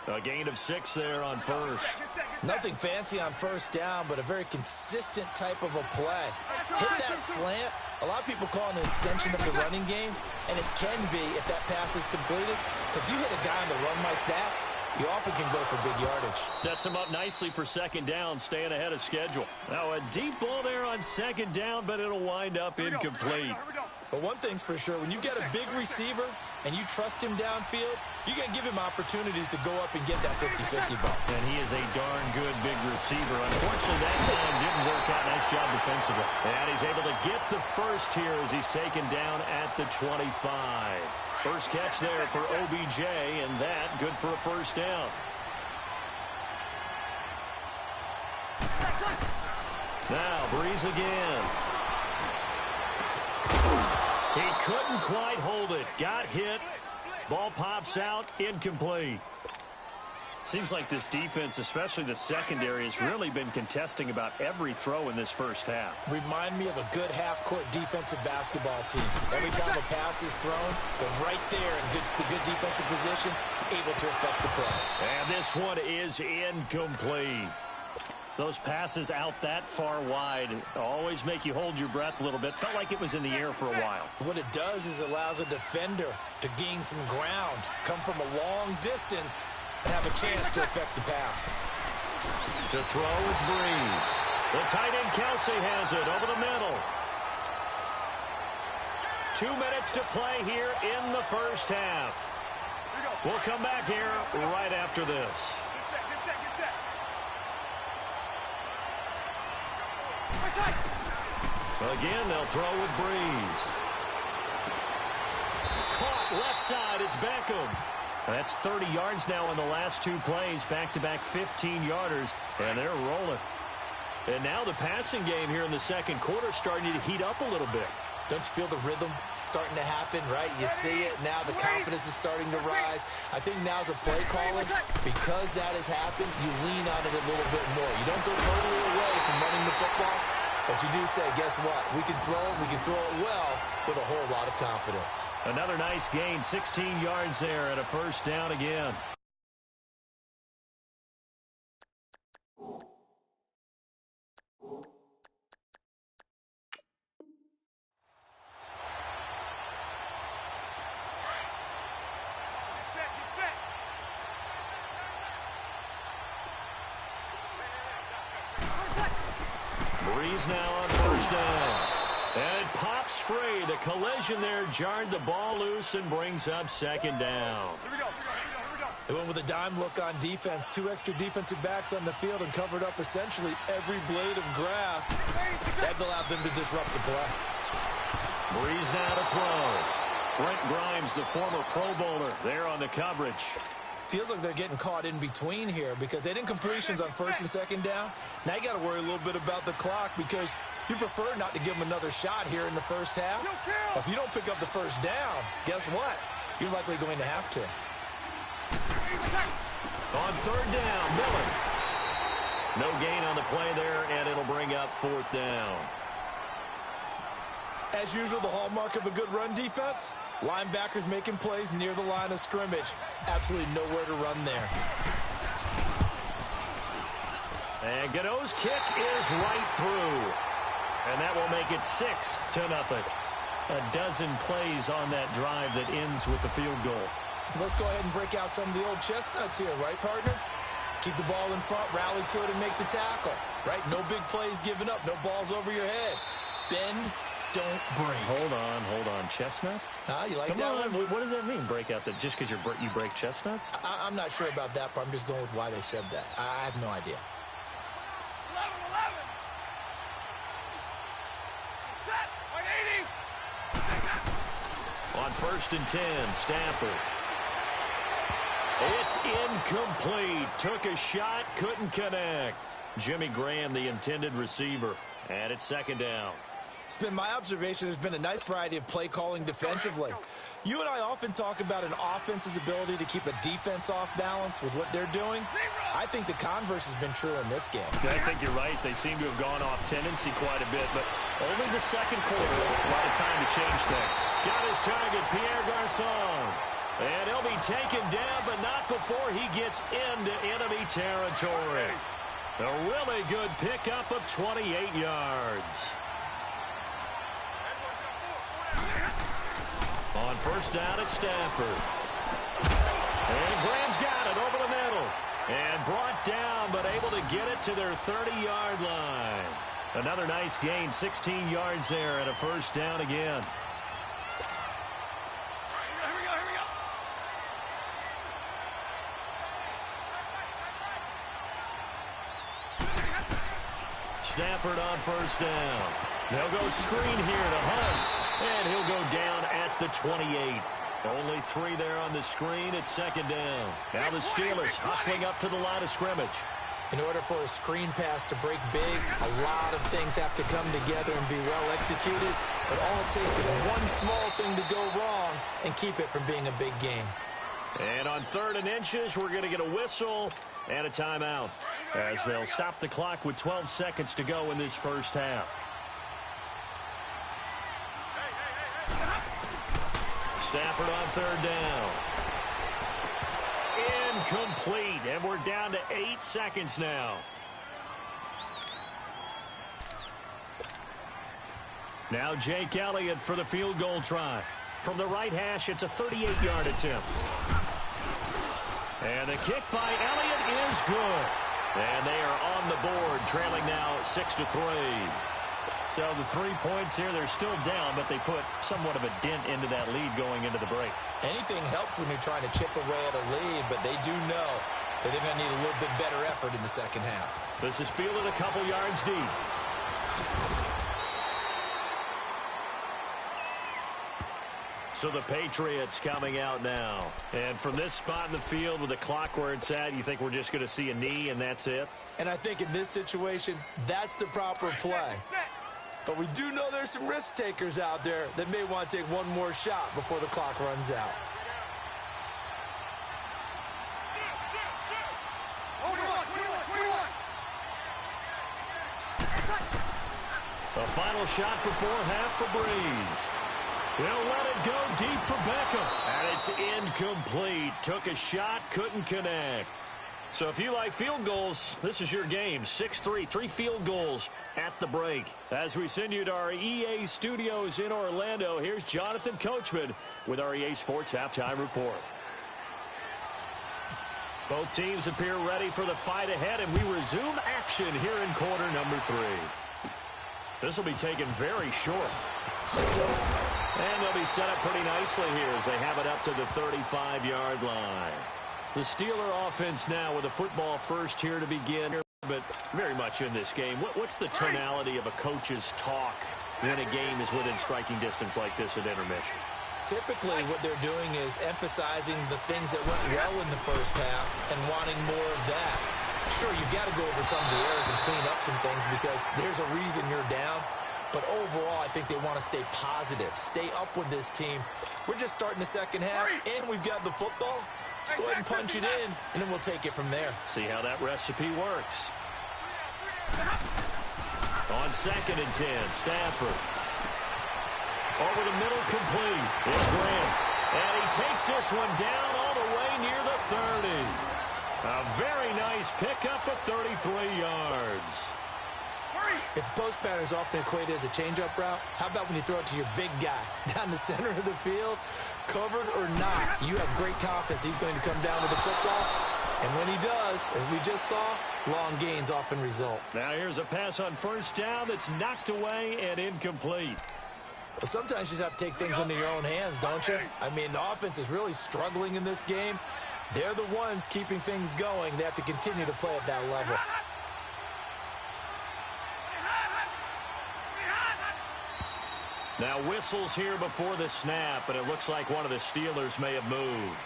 A gain of 6 there on first. Nothing fancy on first down, but a very consistent type of a play. Hit that slant. A lot of people call it an extension of the running game, and it can be if that pass is completed. Because you hit a guy on the run like that, you often can go for big yardage. Sets him up nicely for second down, staying ahead of schedule. Now a deep ball there on second down, but it'll wind up incomplete. But one thing's for sure, when you get a big receiver and you trust him downfield, you can give him opportunities to go up and get that 50-50 ball. And he is a darn good big receiver. Unfortunately, that time didn't work out. Nice job defensively. And he's able to get the first here as he's taken down at the 25. First catch there for OBJ, and that good for a first down. Now, Breeze again. He couldn't quite hold it. Got hit. Ball pops out. Incomplete. Seems like this defense, especially the secondary, has really been contesting about every throw in this first half. Remind me of a good half-court defensive basketball team. Every time a pass is thrown, they're right there in good defensive position, able to affect the play. And this one is incomplete. Those passes out that far wide always make you hold your breath a little bit. Felt like it was in the air for a while. What it does is allows a defender to gain some ground, come from a long distance, and have a chance to affect the pass. To throw is Breeze. The tight end Kelsey has it over the middle. 2 minutes to play here in the first half. We'll come back here right after this. Again, they'll throw with Breeze. Caught left side. It's Beckham. That's 30 yards now in the last 2 plays. Back-to-back 15-yarders, and they're rolling. And now the passing game here in the second quarter starting to heat up a little bit. Don't you feel the rhythm starting to happen, right? You see it. Now the confidence is starting to rise. I think now's a play caller. Because that has happened, you lean on it a little bit more. You don't go totally away from running the football, but you do say, guess what? We can throw it well with a whole lot of confidence. Another nice gain, 16 yards there and a first down again. Breeze now on first down. And it pops free. The collision there jarred the ball loose and brings up second down. Here we go. They went with a dime look on defense. 2 extra defensive backs on the field and covered up essentially every blade of grass. That allowed them to disrupt the play. Breeze now to throw. Brent Grimes, the former Pro Bowler, there on the coverage. Feels like they're getting caught in between here because they didn't completions on first and second down. Now you got to worry a little bit about the clock because you prefer not to give them another shot here in the first half. If you don't pick up the first down, guess what? You're likely going to have to. On third down, Miller. No gain on the play there, and it'll bring up fourth down. As usual, the hallmark of a good run defense, linebackers making plays near the line of scrimmage. Absolutely nowhere to run there. And Godot's kick is right through. And that will make it 6-0. A dozen plays on that drive that ends with the field goal. Let's go ahead and break out some of the old chestnuts here, right, partner? Keep the ball in front, rally to it, and make the tackle, right? No big plays given up, no balls over your head. Bend, don't break. Hold on. Chestnuts? You like Come that on. one? What does that mean, break out? That just because you break chestnuts? I'm not sure about that part. I'm just going with why they said that. I have no idea. 11. Set. 180. On first and 10, Stafford. It's incomplete. Took a shot, couldn't connect. Jimmy Graham, the intended receiver. And it's second down. It's been my observation there's been a nice variety of play calling defensively. You and I often talk about an offense's ability to keep a defense off balance with what they're doing. I think the converse has been true in this game. I think you're right. They seem to have gone off tendency quite a bit, but only the second quarter. A lot of time to change things. Got his target, Pierre Garçon. And he'll be taken down, but not before he gets into enemy territory. A really good pickup of 28 yards. On first down at Stafford. And Graham's got it over the middle. And brought down, but able to get it to their 30-yard line. Another nice gain, 16 yards there, and a first down again. Stafford on first down. They'll go screen here to Hunt. And he'll go down at the 28. Only 3 there on the screen. It's second down. Now the Steelers hustling up to the line of scrimmage. In order for a screen pass to break big, a lot of things have to come together and be well executed. But all it takes is one small thing to go wrong and keep it from being a big game. And on 3rd and inches, we're going to get a whistle and a timeout as they'll stop the clock with 12 seconds to go in this first half. Stafford on 3rd down. Incomplete, and we're down to 8 seconds now. Now Jake Elliott for the field goal try. From the right hash, it's a 38-yard attempt. And the kick by Elliott is good. And they are on the board, trailing now 6-3. So the 3 points here, they're still down, but they put somewhat of a dent into that lead going into the break. Anything helps when you're trying to chip away at a lead, but they do know that they're going to need a little bit better effort in the second half. This is fielded a couple yards deep. So the Patriots coming out now. And from this spot in the field with the clock where it's at, you think we're just going to see a knee and that's it? And I think in this situation, that's the proper play. But we do know there's some risk takers out there that may want to take one more shot before the clock runs out. A final shot before half for Breeze. He'll let it go deep for Beckham. And it's incomplete. Took a shot, couldn't connect. So if you like field goals, this is your game. 6-3, 3 field goals at the break. As we send you to our EA studios in Orlando, here's Jonathan Coachman with our EA Sports Halftime Report. Both teams appear ready for the fight ahead, and we resume action here in quarter number 3. This will be taken very short. And they'll be set up pretty nicely here as they have it up to the 35-yard line. The Steeler offense now with a football first here to begin, but very much in this game. What's the tonality of a coach's talk when a game is within striking distance like this at intermission? Typically, what they're doing is emphasizing the things that went well in the first half and wanting more of that. Sure, you've got to go over some of the errors and clean up some things because there's a reason you're down. But overall, I think they want to stay positive, stay up with this team. We're just starting the second half, and we've got the football. Let's go ahead and punch it in, and then we'll take it from there. See how that recipe works. On 2nd and 10, Stafford. Over the middle, complete. It's Grant. And he takes this one down all the way near the 30. A very nice pickup of 33 yards. If post pattern is often equated as a change-up route, how about when you throw it to your big guy down the center of the field? Covered or not, you have great confidence he's going to come down to the football. And when he does, as we just saw, long gains often result. Now here's a pass on 1st down that's knocked away and incomplete. Well, sometimes you just have to take things into your own hands, don't you? I mean, the offense is really struggling in this game. They're the ones keeping things going. They have to continue to play at that level. Now whistles here before the snap, and it looks like one of the Steelers may have moved.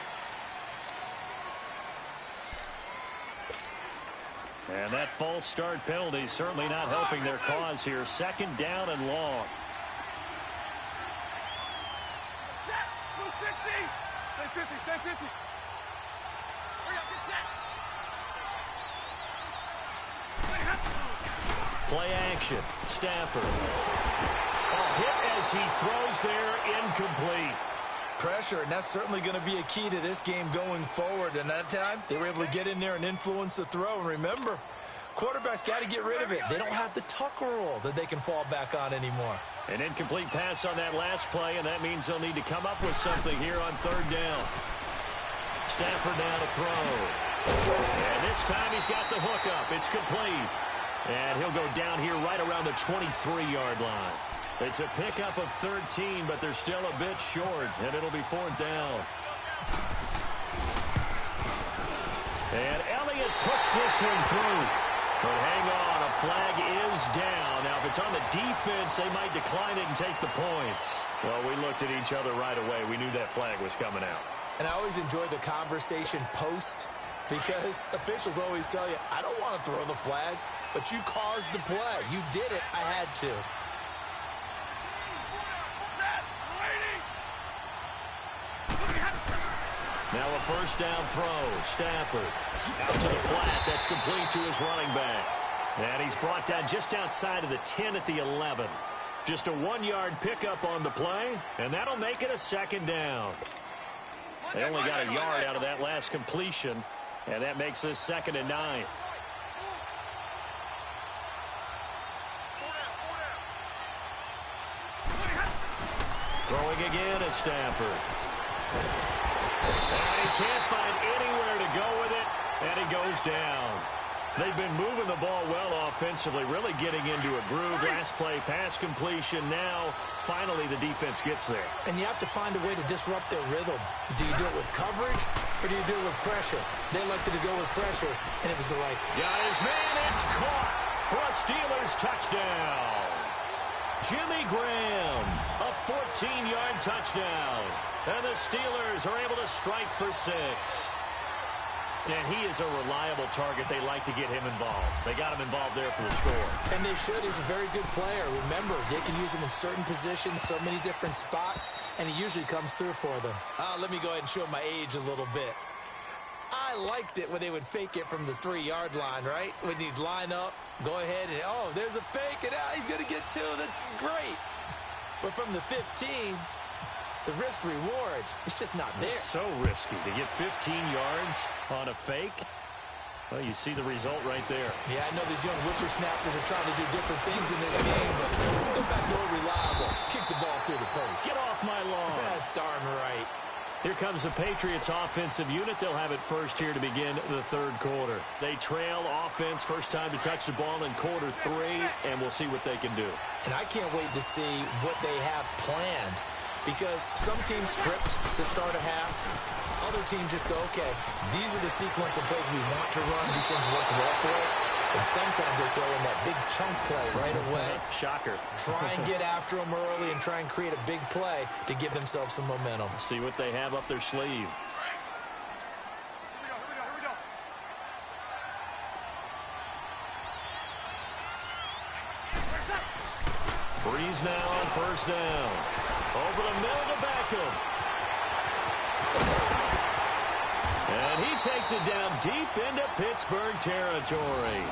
And that false start penalty certainly not helping their cause here. 2nd down and long. Stay 50, stay 50. Hurry up, get set. Play action. Stafford. A hit as he throws there, incomplete. Pressure, and that's certainly going to be a key to this game going forward. And that time, they were able to get in there and influence the throw. And remember, quarterbacks got to get rid of it. They don't have the tuck rule that they can fall back on anymore. An incomplete pass on that last play, and that means they'll need to come up with something here on 3rd down. Stafford now to throw. And this time he's got the hookup. It's complete. And he'll go down here right around the 23-yard line. It's a pickup of 13, but they're still a bit short, and it'll be 4th down. And Elliott puts this one through. But hang on, a flag is down. Now, if it's on the defense, they might decline it and take the points. Well, we looked at each other right away. We knew that flag was coming out. And I always enjoy the conversation post because officials always tell you, I don't want to throw the flag, but you caused the play. You did it. I had to. Now a first down throw. Stafford out to the flat. That's complete to his running back. And he's brought down just outside of the 10 at the 11. Just a 1-yard pickup on the play, and that'll make it a second down. They only got a yard out of that last completion, and that makes this 2nd and 9. Throwing again at Stafford. And he can't find anywhere to go with it, and he goes down. They've been moving the ball well offensively, really getting into a groove. Last play, pass completion. Now, finally, the defense gets there. And you have to find a way to disrupt their rhythm. Do you do it with coverage, or do you do it with pressure? They elected to go with pressure, and it was the right. Got his man. It's caught for a Steelers touchdown. Jimmy Graham, a 14-yard touchdown. And the Steelers are able to strike for 6. And he is a reliable target. They like to get him involved. They got him involved there for the score. And they should. He's a very good player. Remember, they can use him in certain positions, so many different spots, and he usually comes through for them. Let me go ahead and show my age a little bit. I liked it when they would fake it from the 3-yard line, right? When you'd line up, go ahead, and, oh, there's a fake, and he's going to get 2. That's great. But from the 15, the risk-reward, it's just not there. It's so risky to get 15 yards on a fake. Well, you see the result right there. Yeah, I know these young whippersnappers are trying to do different things in this game, but let's go back to a reliable. Kick the ball through the post. Get off my lawn. That's darn right. Here comes the Patriots offensive unit. They'll have it first here to begin the 3rd quarter. They trail offense, first time to touch the ball in quarter 3, and we'll see what they can do. And I can't wait to see what they have planned, because some teams script to start a half. Other teams just go, okay, these are the sequence of plays we want to run. These things work well for us. And sometimes they throw in that big chunk play right away. Shocker. Try and get after them early and try and create a big play to give themselves some momentum. See what they have up their sleeve. Here we go. Breeze now on first down. Over the middle to Beckham. And he takes it down deep into Pittsburgh territory.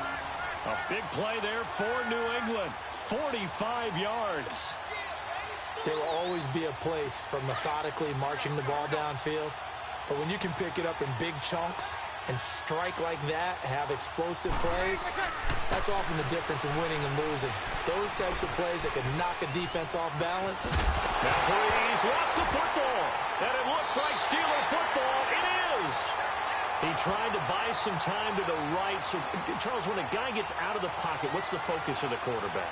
A big play there for New England. 45 yards. There will always be a place for methodically marching the ball downfield. But when you can pick it up in big chunks and strike like that, have explosive plays, that's often the difference in winning and losing. Those types of plays that can knock a defense off balance. Now Breeze lost the football. And it looks like Steeler football. It is. He tried to buy some time to the right. So, Charles, when a guy gets out of the pocket, what's the focus of the quarterback?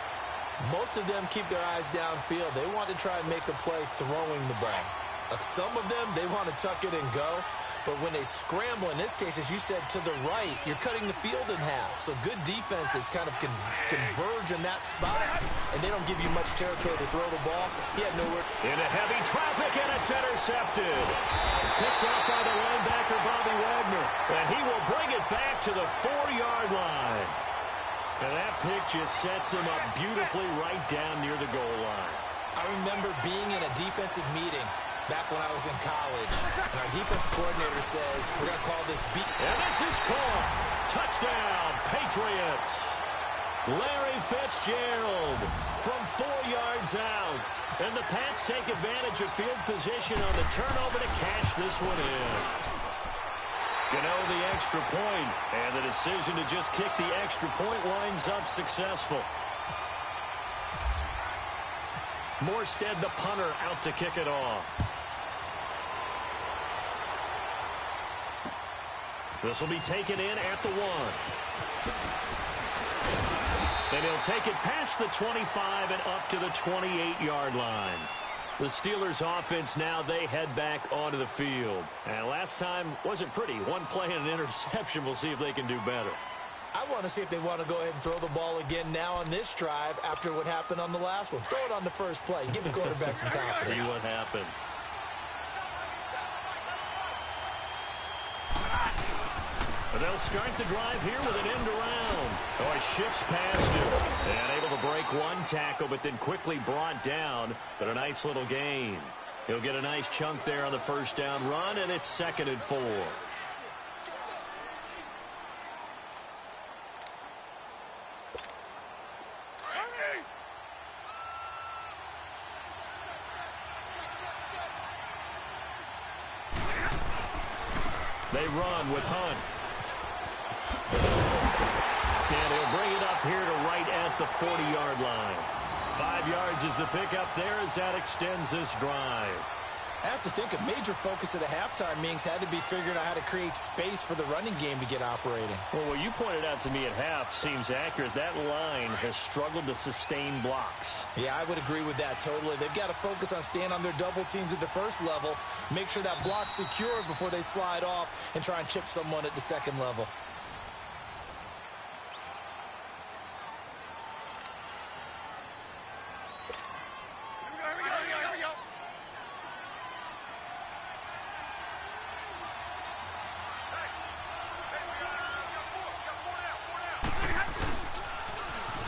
Most of them keep their eyes downfield. They want to try and make a play throwing the ball. Some of them, they want to tuck it and go. But when they scramble, in this case, as you said, to the right, you're cutting the field in half. So good defenses kind of converge in that spot, and they don't give you much territory to throw the ball. He had nowhere. Into heavy traffic, and it's intercepted. Picked up by the linebacker, Bobby Wagner. And he will bring it back to the 4-yard line. And that pick just sets him up beautifully right down near the goal line. I remember being in a defensive meeting back when I was in college, and our defensive coordinator says, we're going to call this beat. And this is caught. Touchdown, Patriots. Larry Fitzgerald from 4 yards out. And the Pats take advantage of field position on the turnover to cash this one in. Gano the extra point, and the decision to just kick the extra point winds up successful. Morstead, the punter, out to kick it off. This will be taken in at the 1. And he'll take it past the 25 and up to the 28-yard line. The Steelers offense now, they head back onto the field. And last time wasn't pretty. One play and an interception. We'll see if they can do better. I want to see if they want to go ahead and throw the ball again now on this drive after what happened on the last one. Throw it on the first play. Give the quarterback some confidence. See what happens. But they'll start the drive here with an end around. Oh, he shifts past him. And able to break one tackle, but then quickly brought down. But a nice little gain. He'll get a nice chunk there on the first down run, and it's 2nd and 4. They run with Hunt. And he'll bring it up here to right at the 40-yard line. 5 yards is the pickup there as that extends this drive. I have to think a major focus at the halftime meetings had to be figuring out how to create space for the running game to get operating. Well, what you pointed out to me at half seems accurate. That line has struggled to sustain blocks. Yeah, I would agree with that totally. They've got to focus on staying on their double teams at the first level, make sure that block's secure before they slide off and try and chip someone at the second level.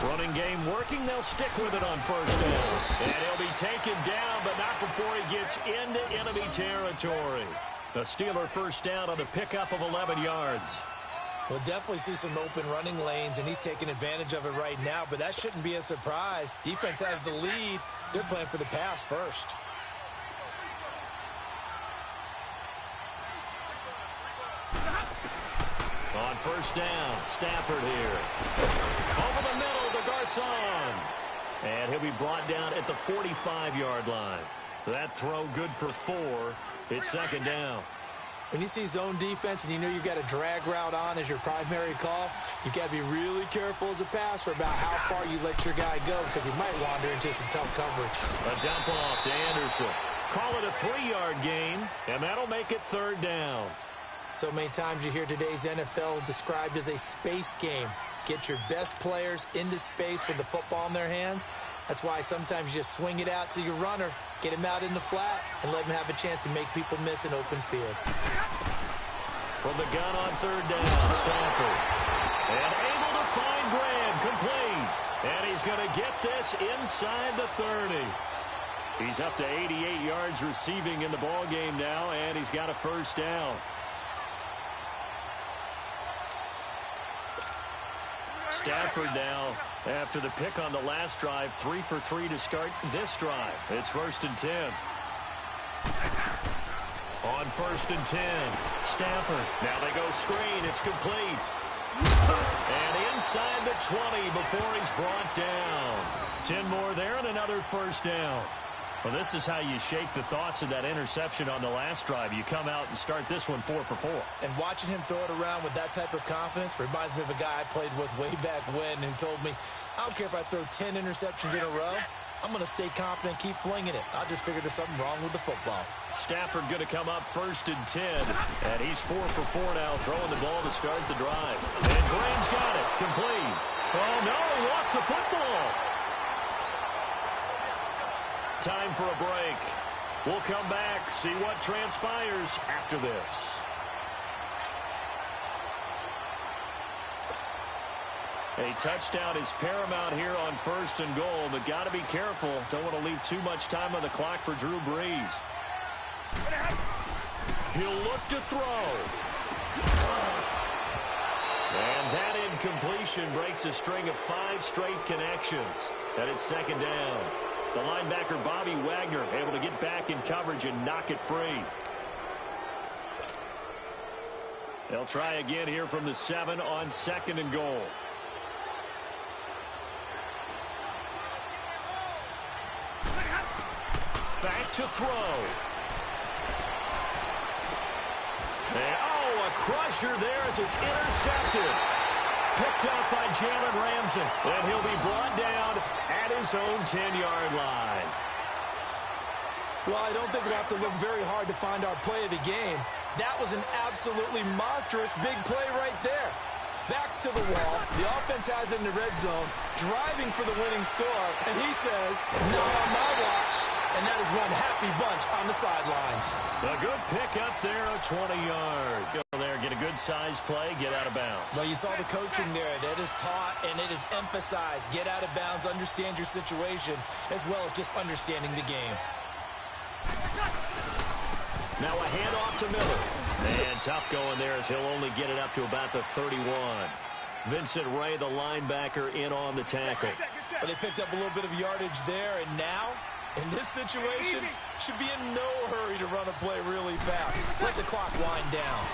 Running game working. They'll stick with it on first down. And he'll be taken down, but not before he gets into enemy territory. The Steeler first down on the pickup of 11 yards. We'll definitely see some open running lanes, and he's taking advantage of it right now, but that shouldn't be a surprise. Defense has the lead. They're playing for the pass first. On first down, Stafford here. Over the middle to Garcon. And he'll be brought down at the 45-yard line. That throw good for 4. It's 2nd down. When you see zone defense and you know you've got a drag route on as your primary call, you've got to be really careful as a passer about how far you let your guy go because he might wander into some tough coverage. A dump off to Anderson. Call it a 3-yard gain, and that'll make it 3rd down. So many times you hear today's NFL described as a space game. Get your best players into space with the football in their hands. That's why sometimes you just swing it out to your runner, get him out in the flat, and let him have a chance to make people miss an open field. From the gun on 3rd down, Stafford. And able to find Graham, complete. And he's going to get this inside the 30. He's up to 88 yards receiving in the ball game now, and he's got a first down. Stafford now, after the pick on the last drive, 3 for 3 to start this drive. It's 1st and 10. On 1st and 10, Stafford. Now they go screen. It's complete. And inside the 20 before he's brought down. 10 more there and another first down. Well, this is how you shake the thoughts of that interception on the last drive. You come out and start this one 4 for 4. And watching him throw it around with that type of confidence reminds me of a guy I played with way back when who told me, I don't care if I throw 10 interceptions in a row. I'm going to stay confident and keep flinging it. I just figured there's something wrong with the football. Stafford going to come up 1st and 10. And he's 4 for 4 now, throwing the ball to start the drive. And Graham's got it. Complete. Oh, no, he lost the football. Time for a break. We'll come back, see what transpires after this. A touchdown is paramount here on 1st and goal, but got to be careful. Don't want to leave too much time on the clock for Drew Brees. He'll look to throw. And that incompletion breaks a string of 5 straight connections. And it's 2nd down. The linebacker, Bobby Wagner, able to get back in coverage and knock it free. They'll try again here from the 7 on 2nd and goal. Back to throw. And, oh, a crusher there as it's intercepted. Picked up by Jalen Ramsey. And he'll be brought down at his own 10-yard line. Well, I don't think we'll have to look very hard to find our play of the game. That was an absolutely monstrous big play right there. Backs to the wall. The offense has it in the red zone, driving for the winning score. And he says, not on my watch. And that is one happy bunch on the sidelines. A good pick up there, a 20-yard. Go there, get a good size play, get out of bounds. Well, you saw the coaching there. That is taught and it is emphasized. Get out of bounds, understand your situation, as well as just understanding the game. Now a handoff to Miller. And tough going there as he'll only get it up to about the 31. Vincent Ray, the linebacker, in on the tackle. Well, they picked up a little bit of yardage there, and now, in this situation, should be in no hurry to run a play really fast. Let the clock wind down.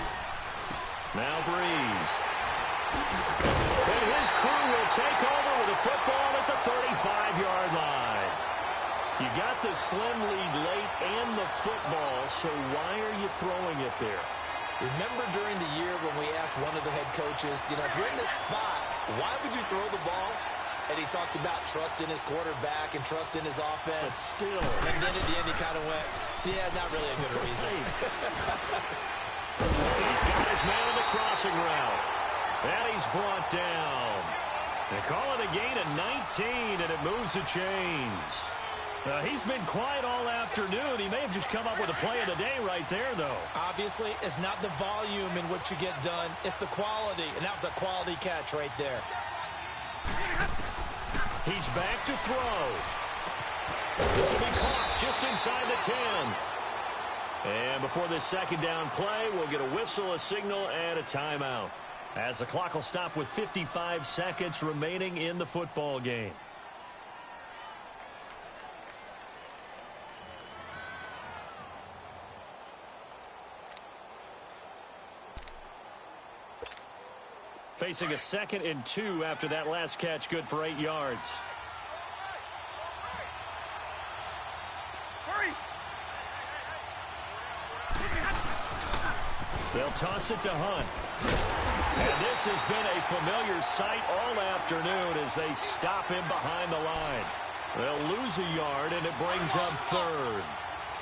Now Breeze. And his crew will take over with the football at the 35-yard line. You got the slim lead late and the football, so why are you throwing it there? Remember during the year when we asked one of the head coaches, if you're in this spot, why would you throw the ball? And he talked about trust in his quarterback and trust in his offense. But still. And then at the end he kind of went, yeah, not really a good reason. He's got his man on the crossing route. And he's brought down. They call it a gain of 19, and it moves the chains. He's been quiet all afternoon. He may have just come up with a play of the day right there, though. Obviously, it's not the volume in what you get done. It's the quality, and that was a quality catch right there. He's back to throw. This will be caught just inside the 10. And before this second down play, we'll get a whistle, a signal, and a timeout, as the clock will stop with 55 seconds remaining in the football game. Facing a 2nd and 2 after that last catch, good for 8 yards. They'll toss it to Hunt. And this has been a familiar sight all afternoon as they stop him behind the line. They'll lose a yard, and it brings up 3rd.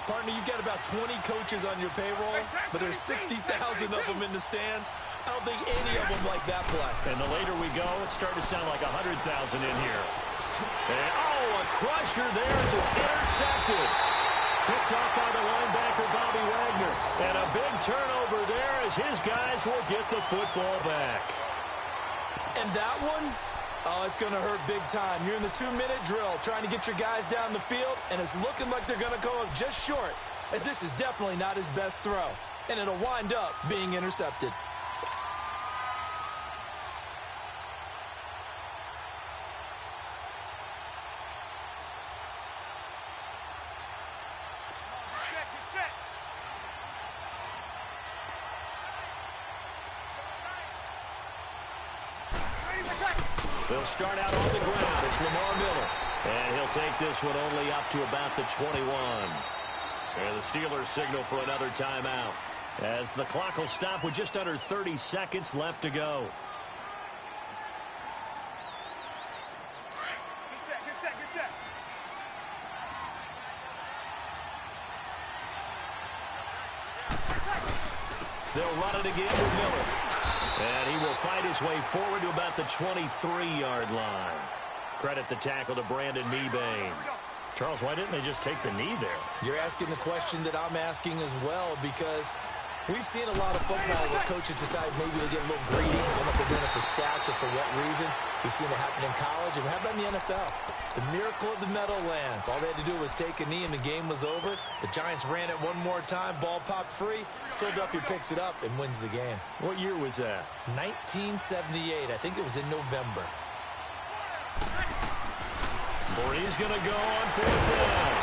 Partner, you've got about 20 coaches on your payroll, but there's 60,000 of them in the stands. I don't think any of them like that play. And the later we go, it's starting to sound like 100,000 in here. And, a crusher there as it's intercepted. Picked off by the linebacker, Bobby Wagner. And a big turnover there as his guys will get the football back. And that one, it's going to hurt big time. You're in the 2-minute drill trying to get your guys down the field, and it's looking like they're going to come up just short, as this is definitely not his best throw. And it'll wind up being intercepted. They'll start out on the ground. It's Lamar Miller. And he'll take this one only up to about the 21. And the Steelers signal for another timeout, as the clock will stop with just under 30 seconds left to go. Get set. They'll run it again with Miller. And he will fight his way forward to about the 23-yard line. Credit the tackle to Brandon Mebane. Charles, why didn't they just take the knee there? You're asking the question that I'm asking as well, because we've seen a lot of football where coaches decide maybe they get a little greedy. I don't know if they're doing it for stats or for what reason. We've seen it happen in college, and how about in the NFL? The miracle of the Meadowlands. All they had to do was take a knee, and the game was over. The Giants ran it one more time. Ball popped free. Philadelphia picks it up and wins the game. What year was that? 1978. I think it was in November. Breeze going to go on 4th down.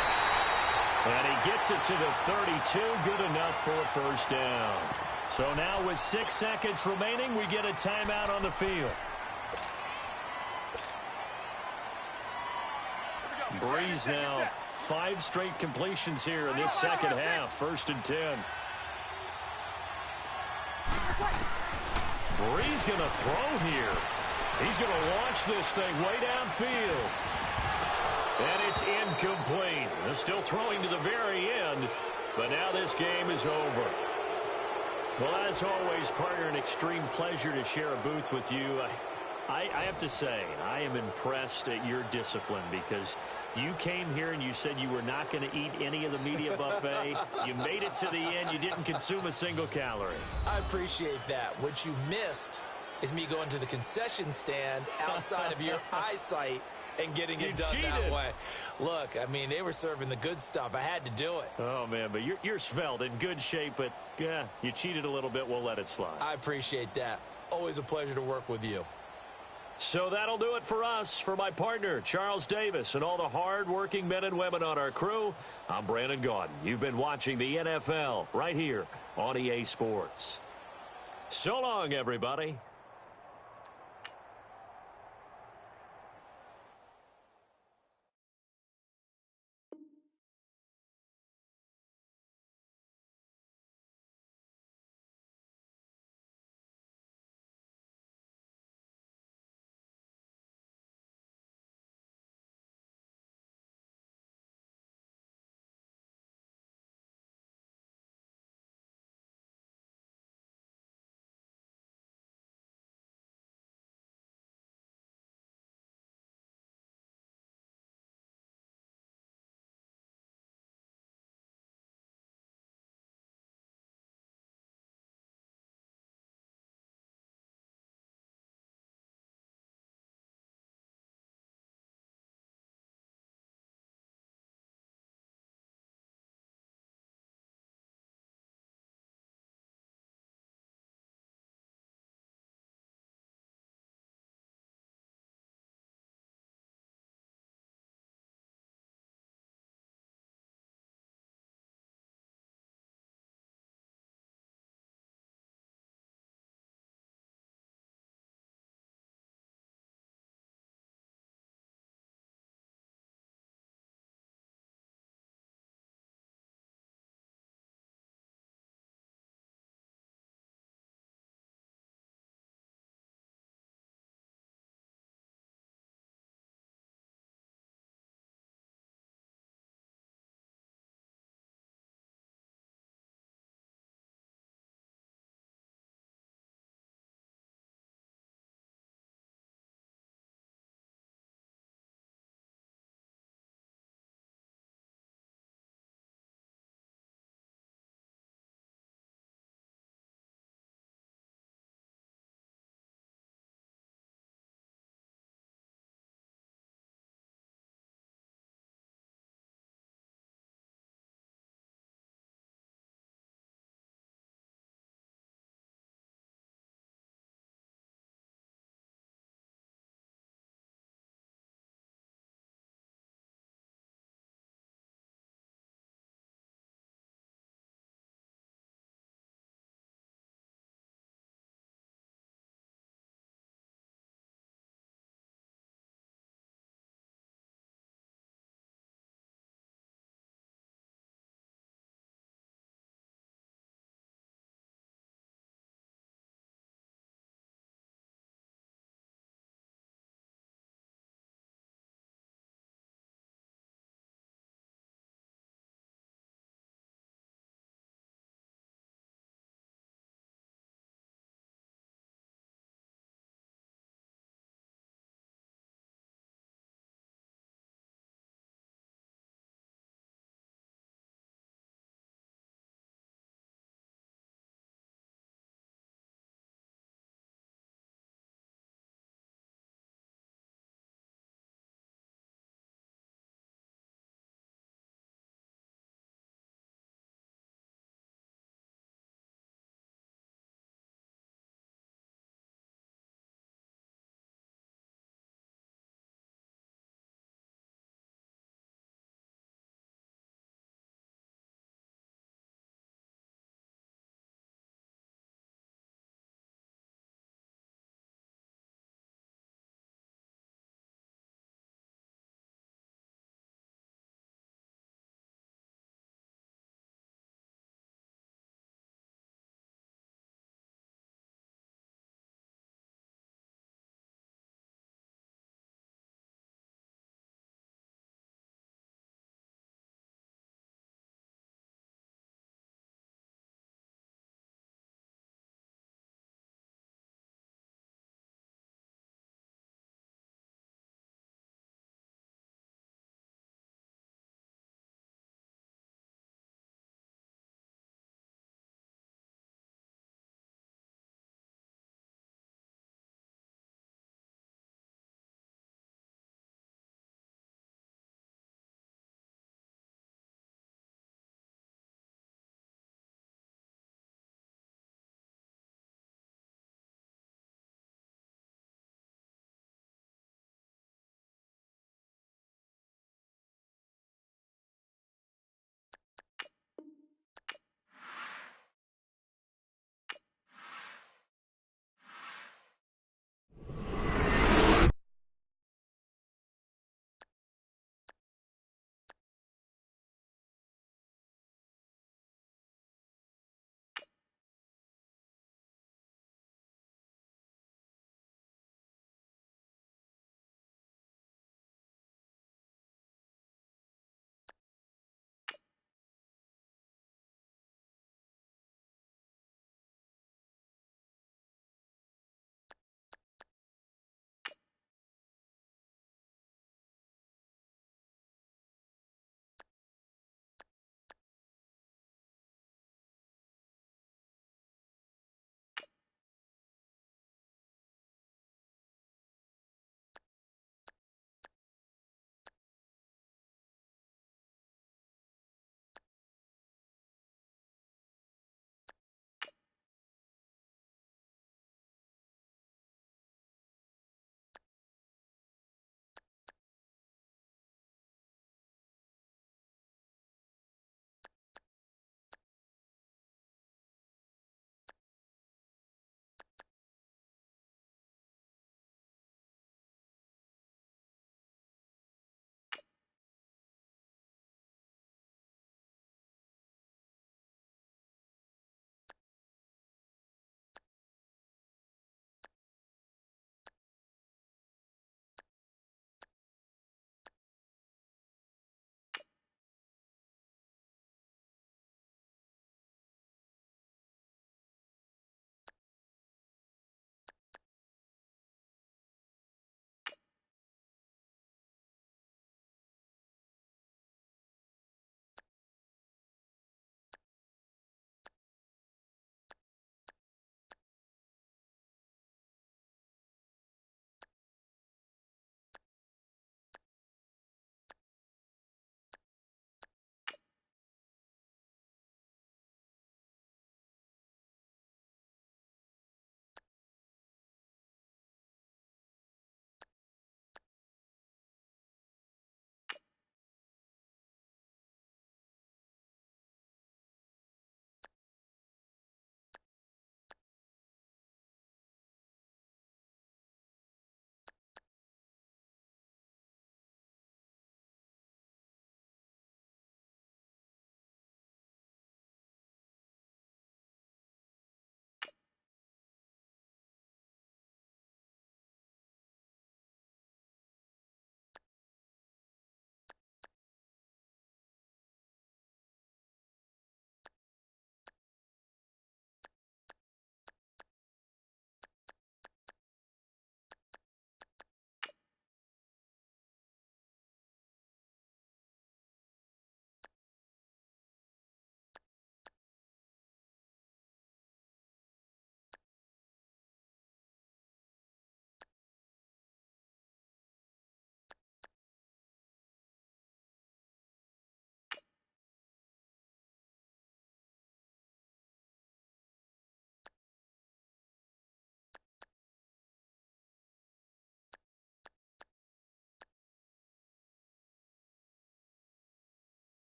And he gets it to the 32. Good enough for a first down. So now with 6 seconds remaining, we get a timeout on the field. Breeze now 5 straight completions here in this second half. 1st and 10. Breeze going to throw here. He's going to launch this thing way downfield. And it's incomplete. They're still throwing to the very end, but now this game is over. Well, as always, partner, an extreme pleasure to share a booth with you. I have to say, I am impressed at your discipline, because you came here and you said you were not going to eat any of the media buffet. You made it to the end. You didn't consume a single calorie. I appreciate that. What you missed is me going to the concession stand outside of your eyesight and getting You it done cheated. that way. Look, I mean, they were serving the good stuff. I had to do it. Oh, man, but you're svelte, in good shape, but, yeah, you cheated a little bit. We'll let it slide. I appreciate that. Always a pleasure to work with you. So that'll do it for us. For my partner, Charles Davis, and all the hard-working men and women on our crew, I'm Brandon Gaudin. You've been watching the NFL right here on EA Sports. So long, everybody.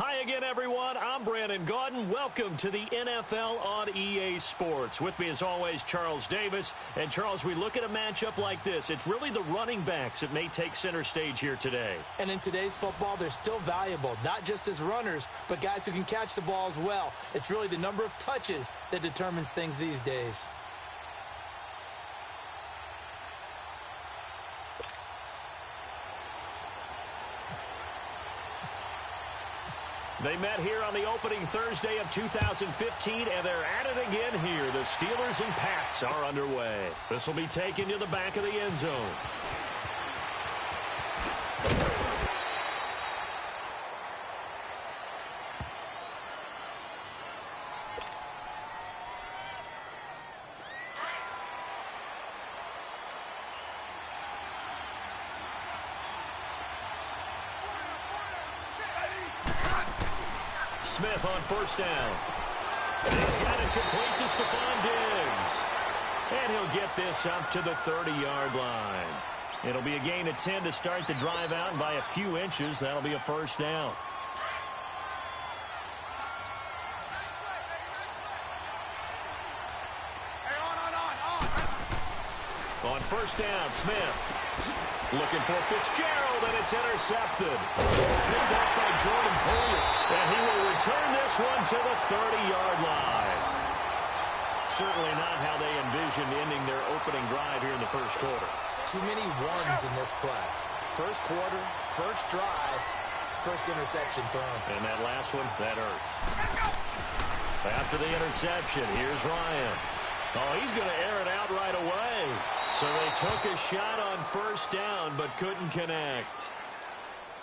Hi again, everyone. I'm Brandon Gaudin. Welcome to the NFL on EA Sports. With me, as always, Charles Davis. And, Charles, we look at a matchup like this. It's really the running backs that may take center stage here today. And in today's football, they're still valuable, not just as runners, but guys who can catch the ball as well. It's really the number of touches that determines things these days. They met here on the opening Thursday of 2015, and they're at it again here. The Steelers and Pats are underway. This will be taken to the back of the end zone. Smith on first down. He's got it complete to Stephon Diggs. And he'll get this up to the 30-yard line. It'll be a gain of 10 to start the drive out, and by a few inches, that'll be a first down. On first down, Smith. Looking for Fitzgerald, and it's intercepted. Picked up by Jordan Poyer, and he will return this one to the 30-yard line. Certainly not how they envisioned ending their opening drive here in the first quarter. Too many ones in this play. First quarter, first drive, first interception thrown. And that last one, that hurts. After the interception, here's Ryan. Oh, he's going to air it out right away. So they took a shot on first down, but couldn't connect.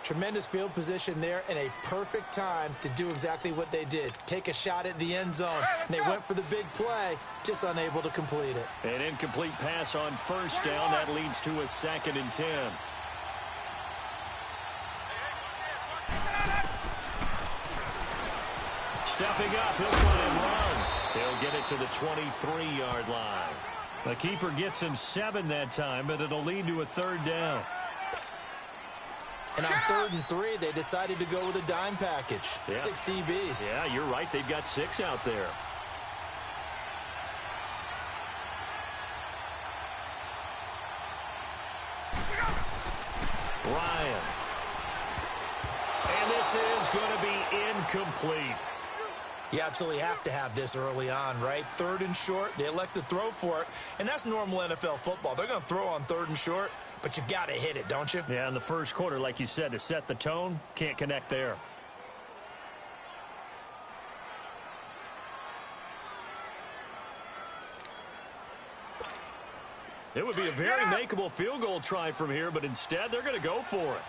Tremendous field position there and a perfect time to do exactly what they did. Take a shot at the end zone. And they went for the big play, just unable to complete it. An incomplete pass on first down. That leads to a 2nd and 10. Stepping up, he'll try and run. He'll get it to the 23-yard line. The keeper gets him 7 that time, but it'll lead to a 3rd down. And on 3rd and 3, they decided to go with a dime package. Yeah. 6 DBs. Yeah, you're right. They've got 6 out there. Ryan. And this is going to be incomplete. You absolutely have to have this early on, right? 3rd and short, they elect to throw for it, and that's normal NFL football. They're going to throw on 3rd and short, but you've got to hit it, don't you? Yeah, in the first quarter, like you said, to set the tone, can't connect there. It would be a very makeable field goal try from here, but instead they're going to go for it.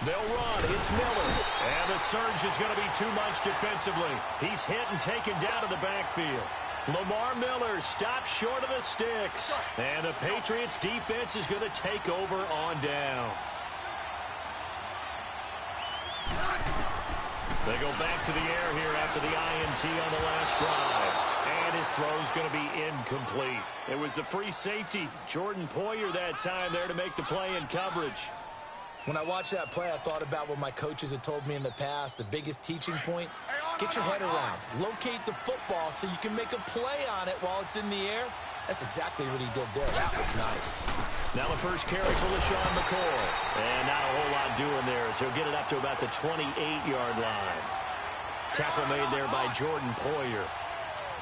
They'll run. It's Miller. And the surge is going to be too much defensively. He's hit and taken down to the backfield. Lamar Miller stops short of the sticks. And the Patriots defense is going to take over on downs. They go back to the air here after the INT on the last drive. And his throw's going to be incomplete. It was the free safety, Jordan Poyer, that time there to make the play in coverage. When I watched that play, I thought about what my coaches had told me in the past. The biggest teaching point, get your head around. Locate the football so you can make a play on it while it's in the air. That's exactly what he did there. That was nice. Now the first carry for LaShawn McCoy. And not a whole lot doing there as he'll get it up to about the 28-yard line. Tackle made there by Jordan Poyer.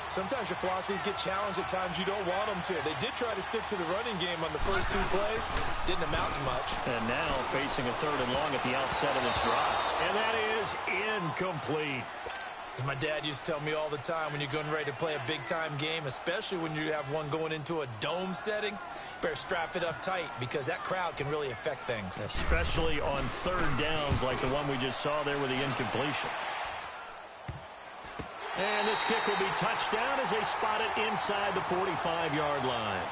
Sometimes your philosophies get challenged at times you don't want them to. They did try to stick to the running game on the first 2 plays. Didn't amount to much. And now facing a 3rd and long at the outset of this drive. And that is incomplete. As my dad used to tell me all the time, when you're getting ready to play a big-time game, especially when you have one going into a dome setting, you better strap it up tight because that crowd can really affect things. Especially on 3rd downs like the one we just saw there with the incompletion. And this kick will be touchdown as they spot it inside the 45-yard line.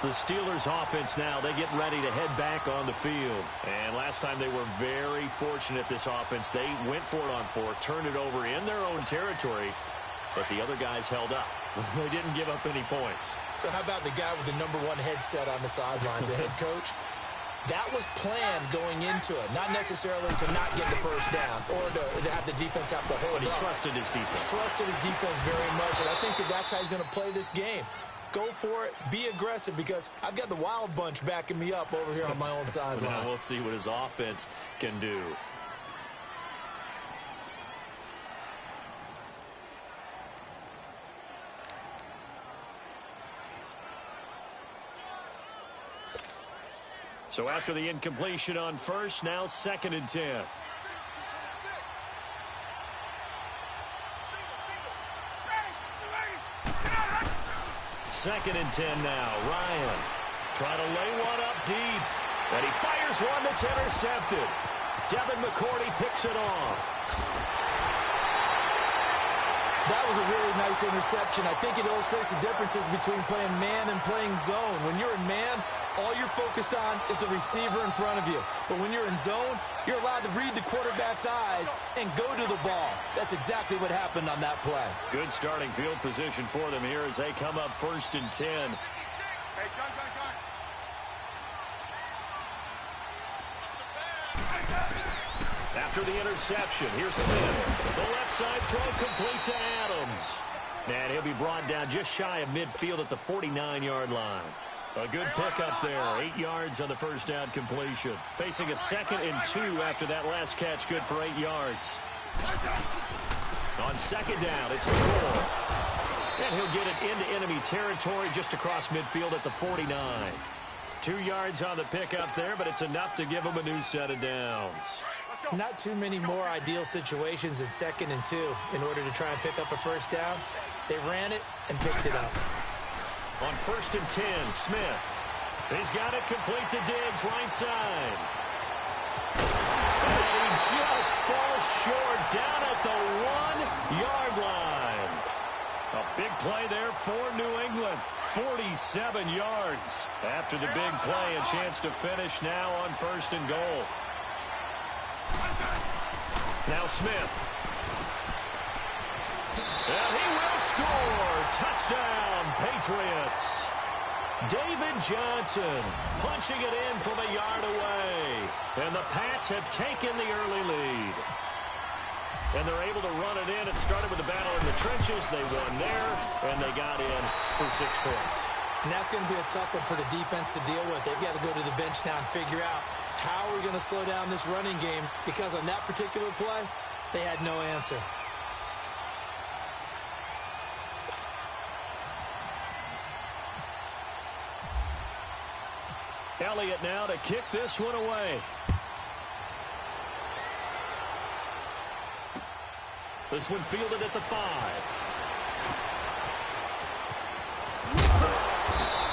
The Steelers offense now, they get ready to head back on the field. And last time they were very fortunate, this offense. They went for it on 4, turned it over in their own territory, but the other guys held up. They didn't give up any points. So how about the guy with the #1 headset on the sidelines, the head coach? That was planned going into it, not necessarily to not get the first down or to have the defense have to hold But he up. trusted his defense. Trusted his defense very much, and I think that's how he's going to play this game. Go for it. Be aggressive, because I've got the wild bunch backing me up over here on my own sideline. Now we'll see what his offense can do. So after the incompletion on first, now 2nd and 10. Second and 10 now. Ryan trying to lay one up deep. And he fires one that's intercepted. Devin McCourty picks it off. That was a really nice interception. I think it illustrates the differences between playing man and playing zone. When you're in man, all you're focused on is the receiver in front of you. But when you're in zone, you're allowed to read the quarterback's eyes and go to the ball. That's exactly what happened on that play. Good starting field position for them here as they come up 1st and 10. Hey, gun. After the interception, here's Smith. The left side throw complete to Adams. And he'll be brought down just shy of midfield at the 49-yard line. A good pickup there. 8 yards on the first down completion. Facing a 2nd and 2 after that last catch, good for 8 yards. On 2nd down, it's McCoy. And he'll get it into enemy territory just across midfield at the 49. 2 yards on the pickup there, but it's enough to give him a new set of downs. Not too many more ideal situations in 2nd and 2 in order to try and pick up a first down. They ran it and picked it up. On 1st and 10, Smith. He's got it complete to Diggs, right side. And he just falls short down at the 1-yard line. A big play there for New England. 47 yards. After the big play, a chance to finish now on 1st and goal. Now Smith. And he will score. Touchdown, Patriots. David Johnson punching it in from a yard away. And the Pats have taken the early lead. And they're able to run it in. It started with a battle in the trenches. They won there, and they got in for 6 points. And that's going to be a tough one for the defense to deal with. They've got to go to the bench now and figure out how we're going to slow down this running game, because on that particular play, they had no answer. Elliott now to kick this one away. This one fielded at the 5.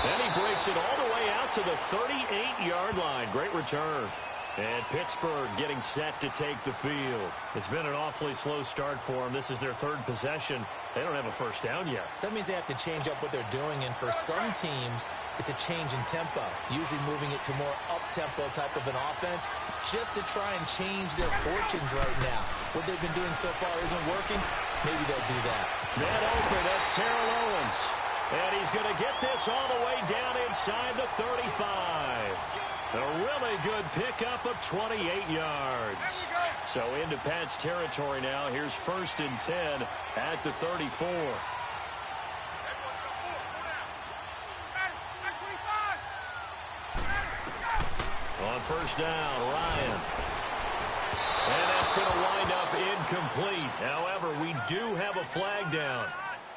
And he breaks it all the way out to the 38-yard line. Great return. And Pittsburgh getting set to take the field. It's been an awfully slow start for them. This is their 3rd possession. They don't have a first down yet. So that means they have to change up what they're doing, and for some teams, it's a change in tempo, usually moving it to more up-tempo type of an offense, just to try and change their fortunes right now. What they've been doing so far isn't working. Maybe they'll do that. Man open, that's Terrell Owens. And he's going to get this all the way down inside the 35. A really good pickup of 28 yards. So into Pat's territory now. Here's 1st and 10 at the 34. On 1st down, Ryan. And that's going to wind up incomplete. However, we do have a flag down.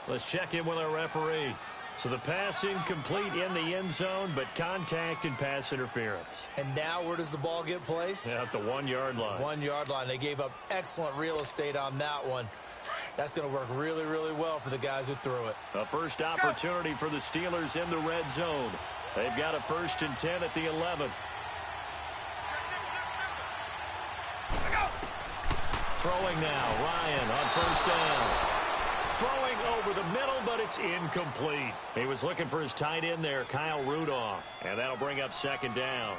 Let's check in with our referee. So the pass incomplete in the end zone, but contact and pass interference. And now where does the ball get placed? At the 1-yard line. 1-yard line. They gave up excellent real estate on that one. That's going to work really, really well for the guys who threw it. A first opportunity for the Steelers in the red zone. They've got a 1st and 10 at the 11. Throwing now, Ryan on 1st down. Throwing over the middle, but it's incomplete. He was looking for his tight end there, Kyle Rudolph. And that'll bring up 2nd down.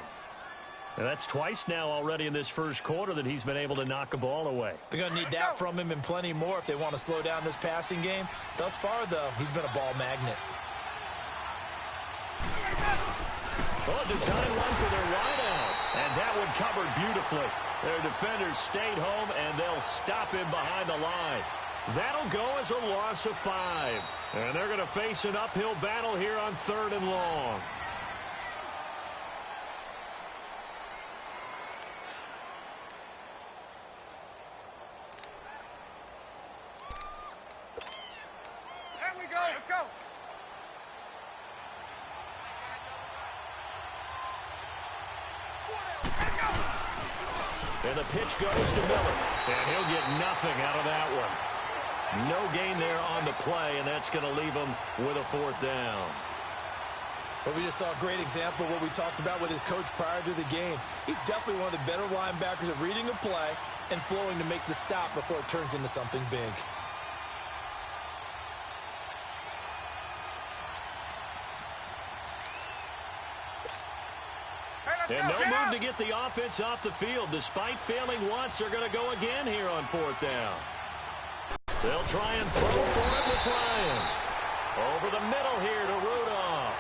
And that's twice now already in this first quarter that he's been able to knock a ball away. They're going to need that from him and plenty more if they want to slow down this passing game. Thus far, though, he's been a ball magnet. Oh, design one for their wideout. And that one covered beautifully. Their defenders stayed home, and they'll stop him behind the line. That'll go as a loss of 5. And they're going to face an uphill battle here on 3rd and long. There we go. Let's go. And the pitch goes to Miller. And he'll get nothing out of that one. No gain there on the play, and that's going to leave him with a 4th down. But we just saw a great example of what we talked about with his coach prior to the game. He's definitely one of the better linebackers at reading a play and flowing to make the stop before it turns into something big. And no move to get the offense off the field. Despite failing once, they're going to go again here on 4th down. They'll try and throw for it with Ryan. Over the middle here to Rudolph.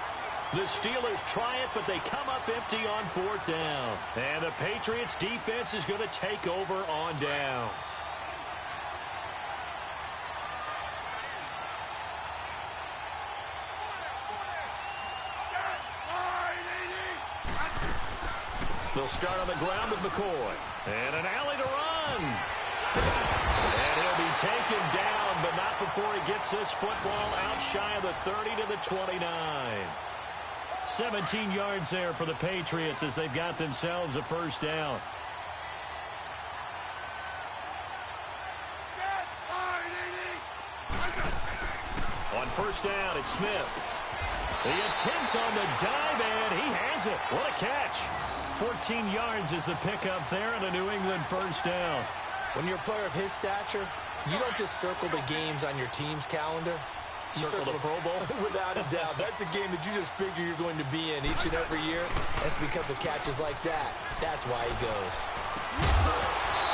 The Steelers try it, but they come up empty on 4th down. And the Patriots defense is going to take over on downs. They'll start on the ground with McCoy. And an alley to run. And he'll be taken down, but not before he gets this football out shy of the 30 to the 29. 17 yards there for the Patriots as they've got themselves a 1st down. On 1st down, it's Smith. The attempt on the dive, and he has it. What a catch. 14 yards is the pickup there and a New England 1st down. When you're a player of his stature, you don't just circle the games on your team's calendar. You circle the Pro Bowl? Without a doubt. That's a game that you just figure you're going to be in each and every year. That's because of catches like that. That's why he goes.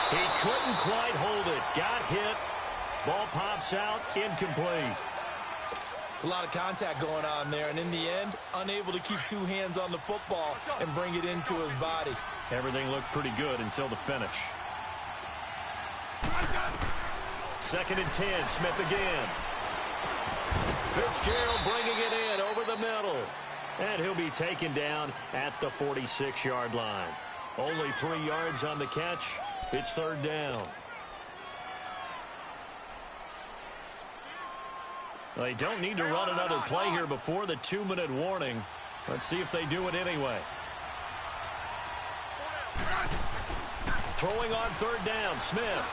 He couldn't quite hold it. Got hit. Ball pops out. Incomplete. It's a lot of contact going on there, and in the end, unable to keep 2 hands on the football and bring it into his body. Everything looked pretty good until the finish. 2nd and 10, Smith again. Fitzgerald bringing it in over the middle. And he'll be taken down at the 46-yard line. Only 3 yards on the catch. It's 3rd down. They don't need to run another play here before the 2-minute warning. Let's see if they do it anyway. Throwing on 3rd down, Smith.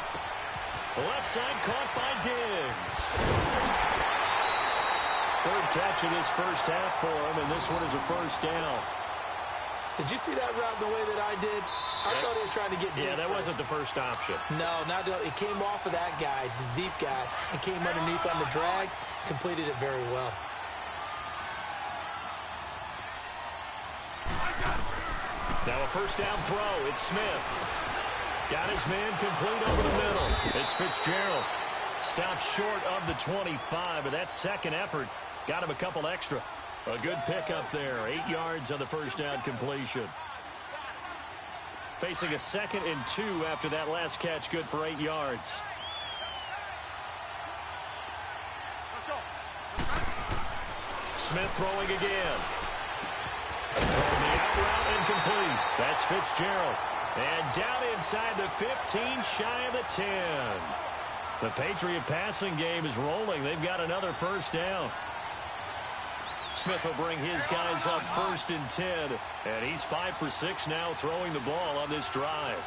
Left side caught by Diggs. 3rd catch of this 1st half for him, and this one is a 1st down. Did you see that route the way that I did? I thought he was trying to get deep. Yeah, that wasn't the first option. No, not it came off of that guy, the deep guy, and came underneath on the drag. Completed it very well. Now a 1st down throw. It's Smith. Got his man complete over the middle. It's Fitzgerald. Stopped short of the 25, but that 2nd effort got him a couple extra. A good pickup there. 8 yards on the 1st down completion. Facing a 2nd and 2 after that last catch. Good for 8 yards. Smith throwing again. Throwing the out route incomplete. That's Fitzgerald. And down inside the 15, shy of the 10. The Patriot passing game is rolling. They've got another 1st down. Smith will bring his guys up 1st and 10. And he's 5 for 6 now throwing the ball on this drive.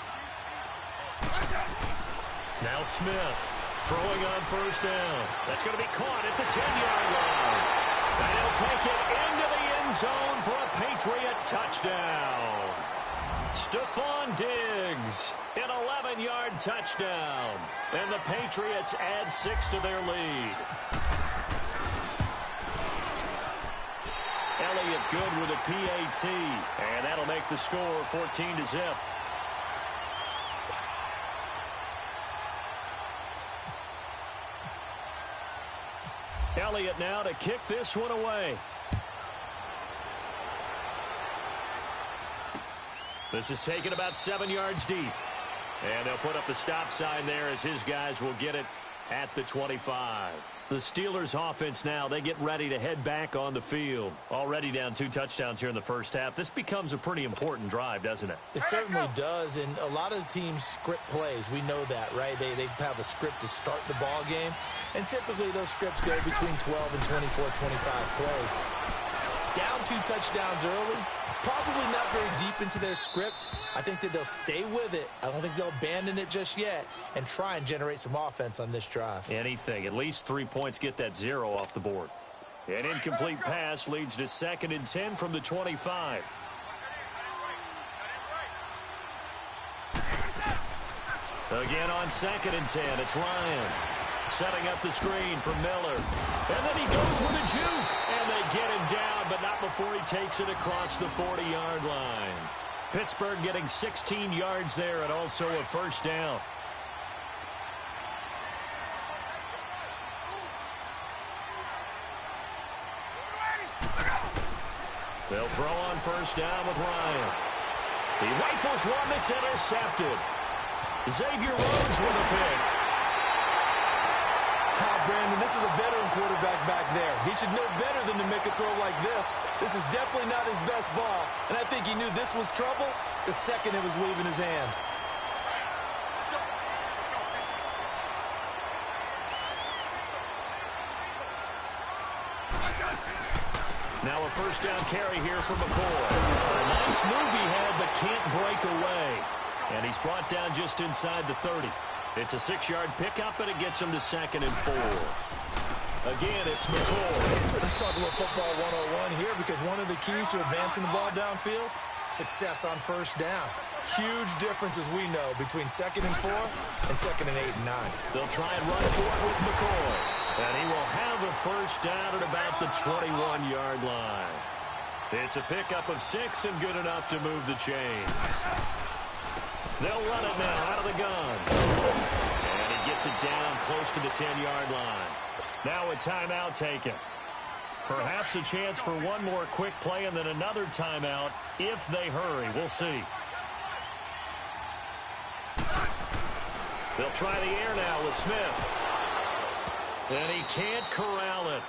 Now Smith throwing on 1st down. That's going to be caught at the 10-yard line. And he'll take it into the end zone for a Patriot touchdown. Stephon Diggs, an 11-yard touchdown. And the Patriots add 6 to their lead. Elliott good with a PAT. And that'll make the score 14-0. Elliott now to kick this one away. This is taken about 7 yards deep. And they'll put up the stop sign there as his guys will get it at the 25. The Steelers offense now, they get ready to head back on the field. Already down 2 touchdowns here in the first half. This becomes a pretty important drive, doesn't it? It certainly does, and a lot of the teams script plays. We know that, right? They have a script to start the ball game, and typically those scripts go between 12 and 24, 25 plays. Down 2 touchdowns early, probably not very deep into their script. I think that they'll stay with it. I don't think they'll abandon it just yet and try and generate some offense on this drive. Anything. At least 3 points get that 0 off the board. An incomplete pass leads to 2nd and 10 from the 25. Again on 2nd and 10, it's Ryan. Setting up the screen for Miller. And then he goes with a juke. And they get him down, but not before he takes it across the 40-yard line. Pittsburgh getting 16 yards there and also a first down. They'll throw on first down with Ryan. He rifles one that's intercepted. Xavier Rhodes with a pick. Brandon, this is a veteran quarterback back there. He should know better than to make a throw like this. This is definitely not his best ball, and I think he knew this was trouble the second it was leaving his hand. Now a first down carry here for McCoy. A nice move he had, but can't break away. And he's brought down just inside the 30. It's a 6-yard pickup, and it gets him to 2nd and 4. Again, it's McCoy. Let's talk about football 101 here, because one of the keys to advancing the ball downfield, success on first down. Huge difference, as we know, between 2nd and 4 and 2nd and 8 and 9. They'll try and run for it with McCoy. And he will have a first down at about the 21-yard line. It's a pickup of 6 and good enough to move the chains. They'll run it now out of the gun. And he gets it down close to the 10-yard line. Now a timeout taken. Perhaps a chance for one more quick play and then another timeout if they hurry. We'll see. They'll try the air now with Smith. And he can't corral it.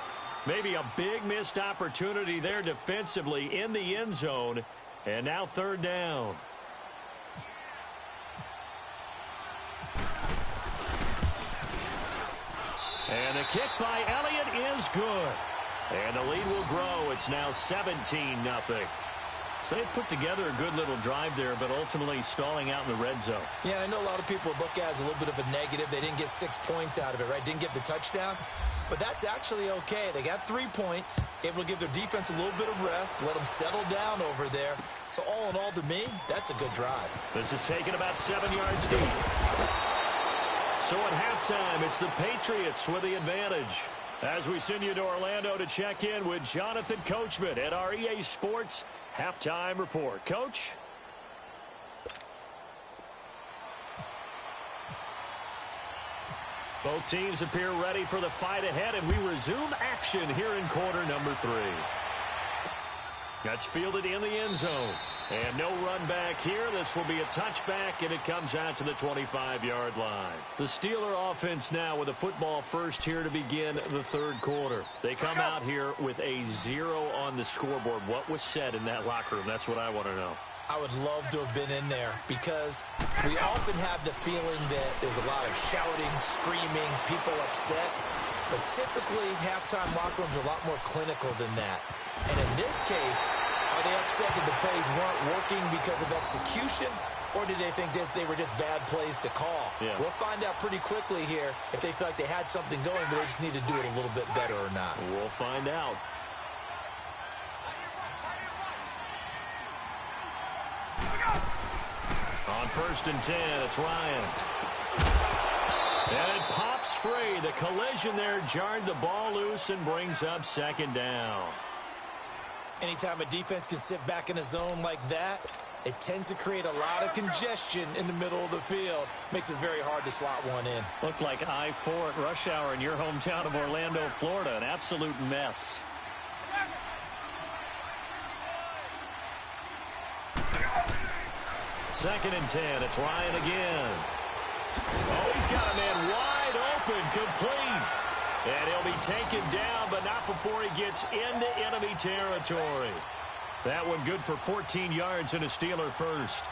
Maybe a big missed opportunity there defensively in the end zone. And now 3rd down. And the kick by Elliott is good. And the lead will grow. It's now 17-0. So they put together a good little drive there, but ultimately stalling out in the red zone. Yeah, I know a lot of people look at it as a little bit of a negative. They didn't get 6 points out of it, right? Didn't get the touchdown. But that's actually okay. They got 3 points, able to give their defense a little bit of rest, let them settle down over there. So all in all, to me, that's a good drive. This is taken about 7 yards deep. So at halftime, it's the Patriots with the advantage. As we send you to Orlando to check in with Jonathan Coachman at our EA Sports Halftime Report. Coach? Both teams appear ready for the fight ahead, and we resume action here in quarter number 3. That's fielded in the end zone. And no run back here. This will be a touchback, and it comes out to the 25-yard line. The Steeler offense now with a football first here to begin the 3rd quarter. They come out here with a 0 on the scoreboard. What was said in that locker room? That's what I want to know. I would love to have been in there, because we often have the feeling that there's a lot of shouting, screaming, people upset. But typically, halftime locker rooms are a lot more clinical than that. And in this case, are they upset that the plays weren't working because of execution, or did they think they were just bad plays to call? Yeah. We'll find out pretty quickly here if they feel like they had something going, but they just need to do it a little bit better or not. We'll find out. On 1st and 10, it's Ryan. And it pops free. The collision there jarred the ball loose and brings up 2nd down. Anytime a defense can sit back in a zone like that, it tends to create a lot of congestion in the middle of the field. Makes it very hard to slot one in. Looked like I-4 at rush hour in your hometown of Orlando, Florida. An absolute mess. 2nd and 10. It's Ryan again. Oh, he's got a man wide open, complete. And he'll be taken down, but not before he gets into enemy territory. That one good for 14 yards and a Steeler first.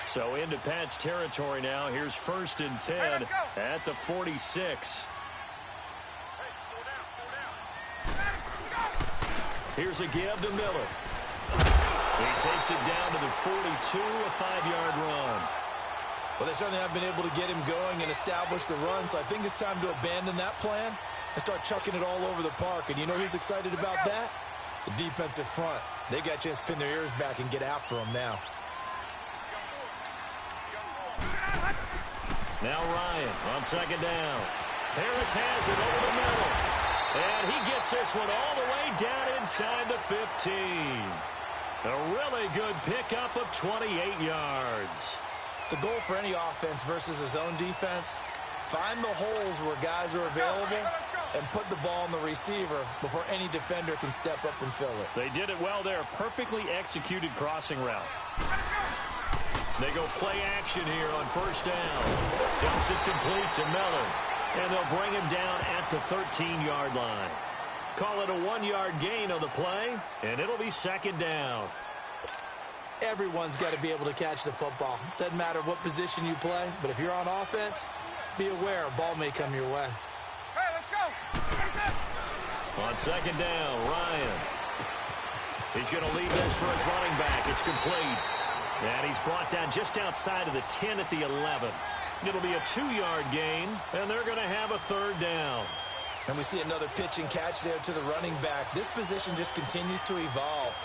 So into Pat's territory now. Here's 1st and 10 at the 46. Here's a give to Miller. He takes it down to the 42, a 5-yard run. Well, they certainly have been able to get him going and establish the run, so I think it's time to abandon that plan and start chucking it all over the park. And you know who's excited about that? The defensive front. They got a chance to pin their ears back and get after him now. Now Ryan on 2nd down. Harris has it over the middle. And he gets this one all the way down inside the 15. A really good pickup of 28 yards. The goal for any offense versus a zone defense, find the holes where guys are available and put the ball on the receiver before any defender can step up and fill it. They did it well there. Perfectly executed crossing route. They go play action here on 1st down. Dumps it complete to Miller. And they'll bring him down at the 13-yard line. Call it a 1-yard gain on the play, and it'll be 2nd down. Everyone's got to be able to catch the football. Doesn't matter what position you play, but if you're on offense, be aware a ball may come your way. Hey, let's go. On 2nd down, Ryan. He's going to leave this for his running back. It's complete. And he's brought down just outside of the 10 at the 11. It'll be a 2-yard gain, and they're going to have a 3rd down. And we see another pitch and catch there to the running back. This position just continues to evolve.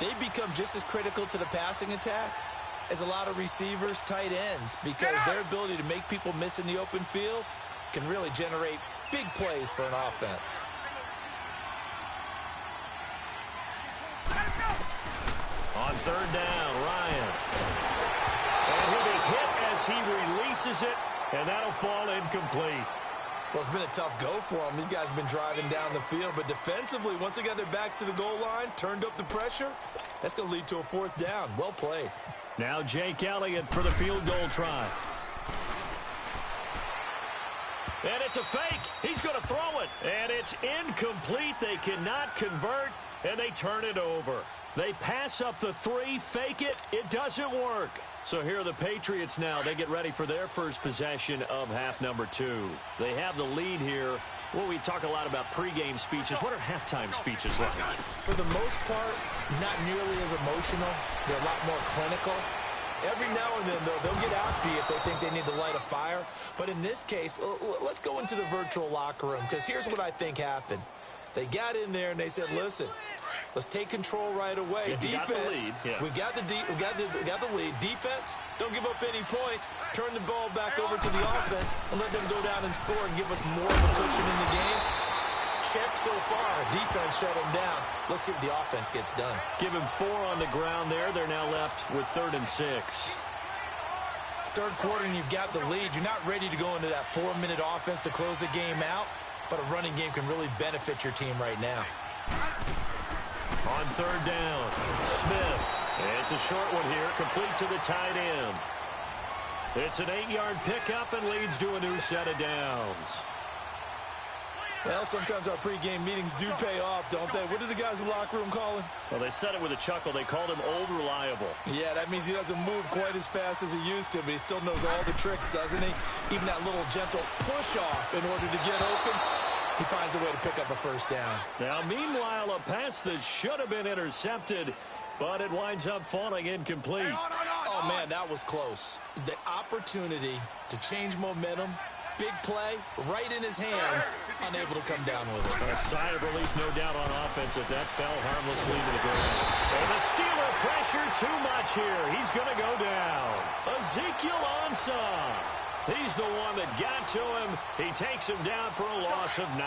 They become just as critical to the passing attack as a lot of receivers, tight ends, because their ability to make people miss in the open field can really generate big plays for an offense. On 3rd down, Ryan. And he'll be hit as he releases it, and that'll fall incomplete. Well, it's been a tough go for them. These guys have been driving down the field, but defensively, once they got their backs to the goal line, turned up the pressure, that's going to lead to a 4th down. Well played. Now Jake Elliott for the field goal try. And it's a fake. He's going to throw it. And it's incomplete. They cannot convert, and they turn it over. They pass up the 3, fake it. It doesn't work. So here are the Patriots now. They get ready for their first possession of half number 2. They have the lead here. Well, we talk a lot about pregame speeches. What are halftime speeches like? For the most part, not nearly as emotional. They're a lot more clinical. Every now and then, though, they'll get after you if they think they need to light a fire. But in this case, let's go into the virtual locker room, because here's what I think happened. They got in there and they said, listen, let's take control right away. Yeah, defense, we got the lead. Defense, don't give up any points. Turn the ball back over to the offense and let them go down and score and give us more of a cushion in the game. Check so far. Defense shut them down. Let's see if the offense gets done. Give him 4 on the ground there. They're now left with 3rd and 6. 3rd quarter and you've got the lead. You're not ready to go into that 4-minute offense to close the game out, but a running game can really benefit your team right now. On 3rd down, Smith. It's a short one here, complete to the tight end. It's an 8-yard pickup and leads to a new set of downs. Well, sometimes our pregame meetings do pay off, don't they? What do the guys in the locker room call him? Well, they said it with a chuckle. They called him Old Reliable. Yeah, that means he doesn't move quite as fast as he used to, but he still knows all the tricks, doesn't he? Even that little gentle push-off in order to get open, he finds a way to pick up a 1st down. Now, meanwhile, a pass that should have been intercepted, but it winds up falling incomplete. Oh, man, that was close. The opportunity to change momentum, big play, right in his hands, unable to come down with it. A sigh of relief, no doubt, on offense if that fell harmlessly to the ground. And the Steeler pressure too much here. He's going to go down. Ezekiel Ansah. He's the one that got to him. He takes him down for a loss of 9.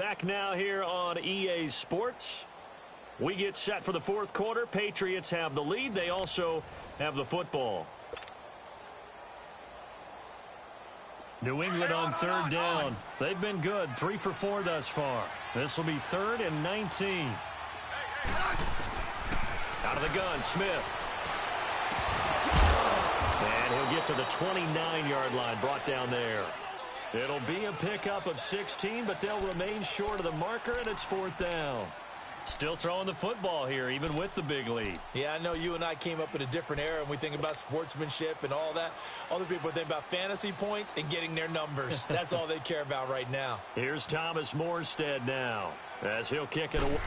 Back now here on EA Sports. We get set for the fourth quarter. Patriots have the lead. They also have the football. New England on third down. They've been good. 3 for 4 thus far. This will be 3rd and 19. Out of the gun, Smith. And he'll get to the 29-yard line, brought down there. It'll be a pickup of 16, but they'll remain short of the marker, and it's 4th down. Still throwing the football here, even with the big lead. Yeah, I know you and I came up in a different era, and we think about sportsmanship and all that. Other people think about fantasy points and getting their numbers. That's all they care about right now. Here's Thomas Morstead now, as he'll kick it away.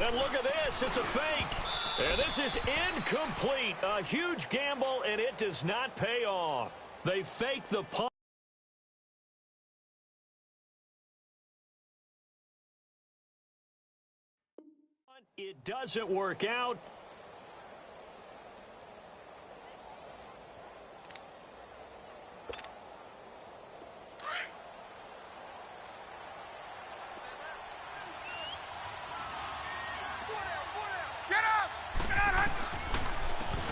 And look at this. It's a fake. And this is incomplete. A huge gamble, and it does not pay off. They fake the punt. It doesn't work out.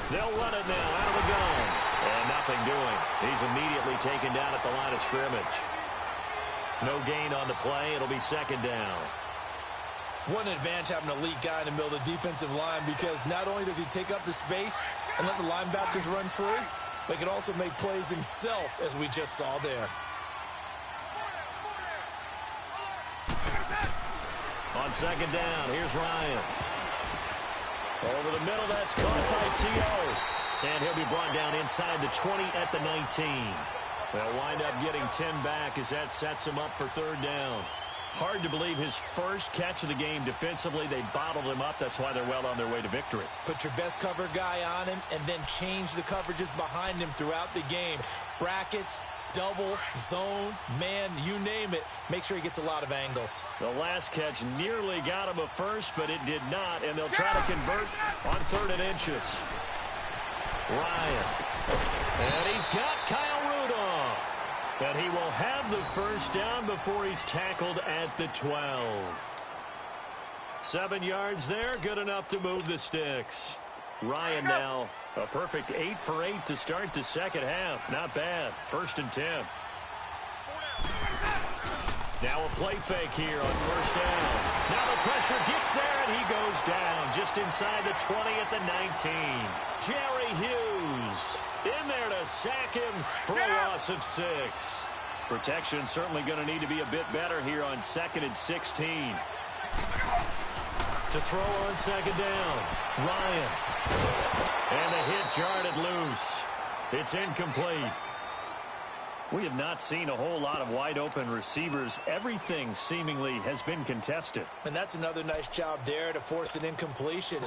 They'll run it now out of the gun. And nothing doing. He's immediately taken down at the line of scrimmage. No gain on the play. It'll be 2nd down. One advantage having an elite guy in the middle of the defensive line, because not only does he take up the space and let the linebackers run free, but he can also make plays himself, as we just saw there. On 2nd down, here's Ryan. Over the middle, that's caught by T.O. And he'll be brought down inside the 20 at the 19. They'll wind up getting 10 back as that sets him up for 3rd down. Hard to believe his first catch of the game defensively. They bottled him up. That's why they're well on their way to victory. Put your best cover guy on him and then change the coverages behind him throughout the game. Brackets, double, zone, man, you name it. Make sure he gets a lot of angles. The last catch nearly got him a first, but it did not, and they'll try to convert on 3rd and inches. Ryan. And he's got Kyle Rudolph. And he will have the first down before he's tackled at the 12. 7 yards there, good enough to move the sticks. Ryan now, a perfect 8 for 8 to start the second half. Not bad. 1st and 10. Now a play fake here on 1st down. Now the pressure gets there, and he goes down just inside the 20 at the 19. Jerry Hughes in there to sack him for a loss of 6. Protection certainly going to need to be a bit better here on 2nd and 16. To throw on 2nd down, Ryan. And the hit jarred it loose. It's incomplete. We have not seen a whole lot of wide-open receivers. Everything seemingly has been contested. And that's another nice job there to force an incompletion.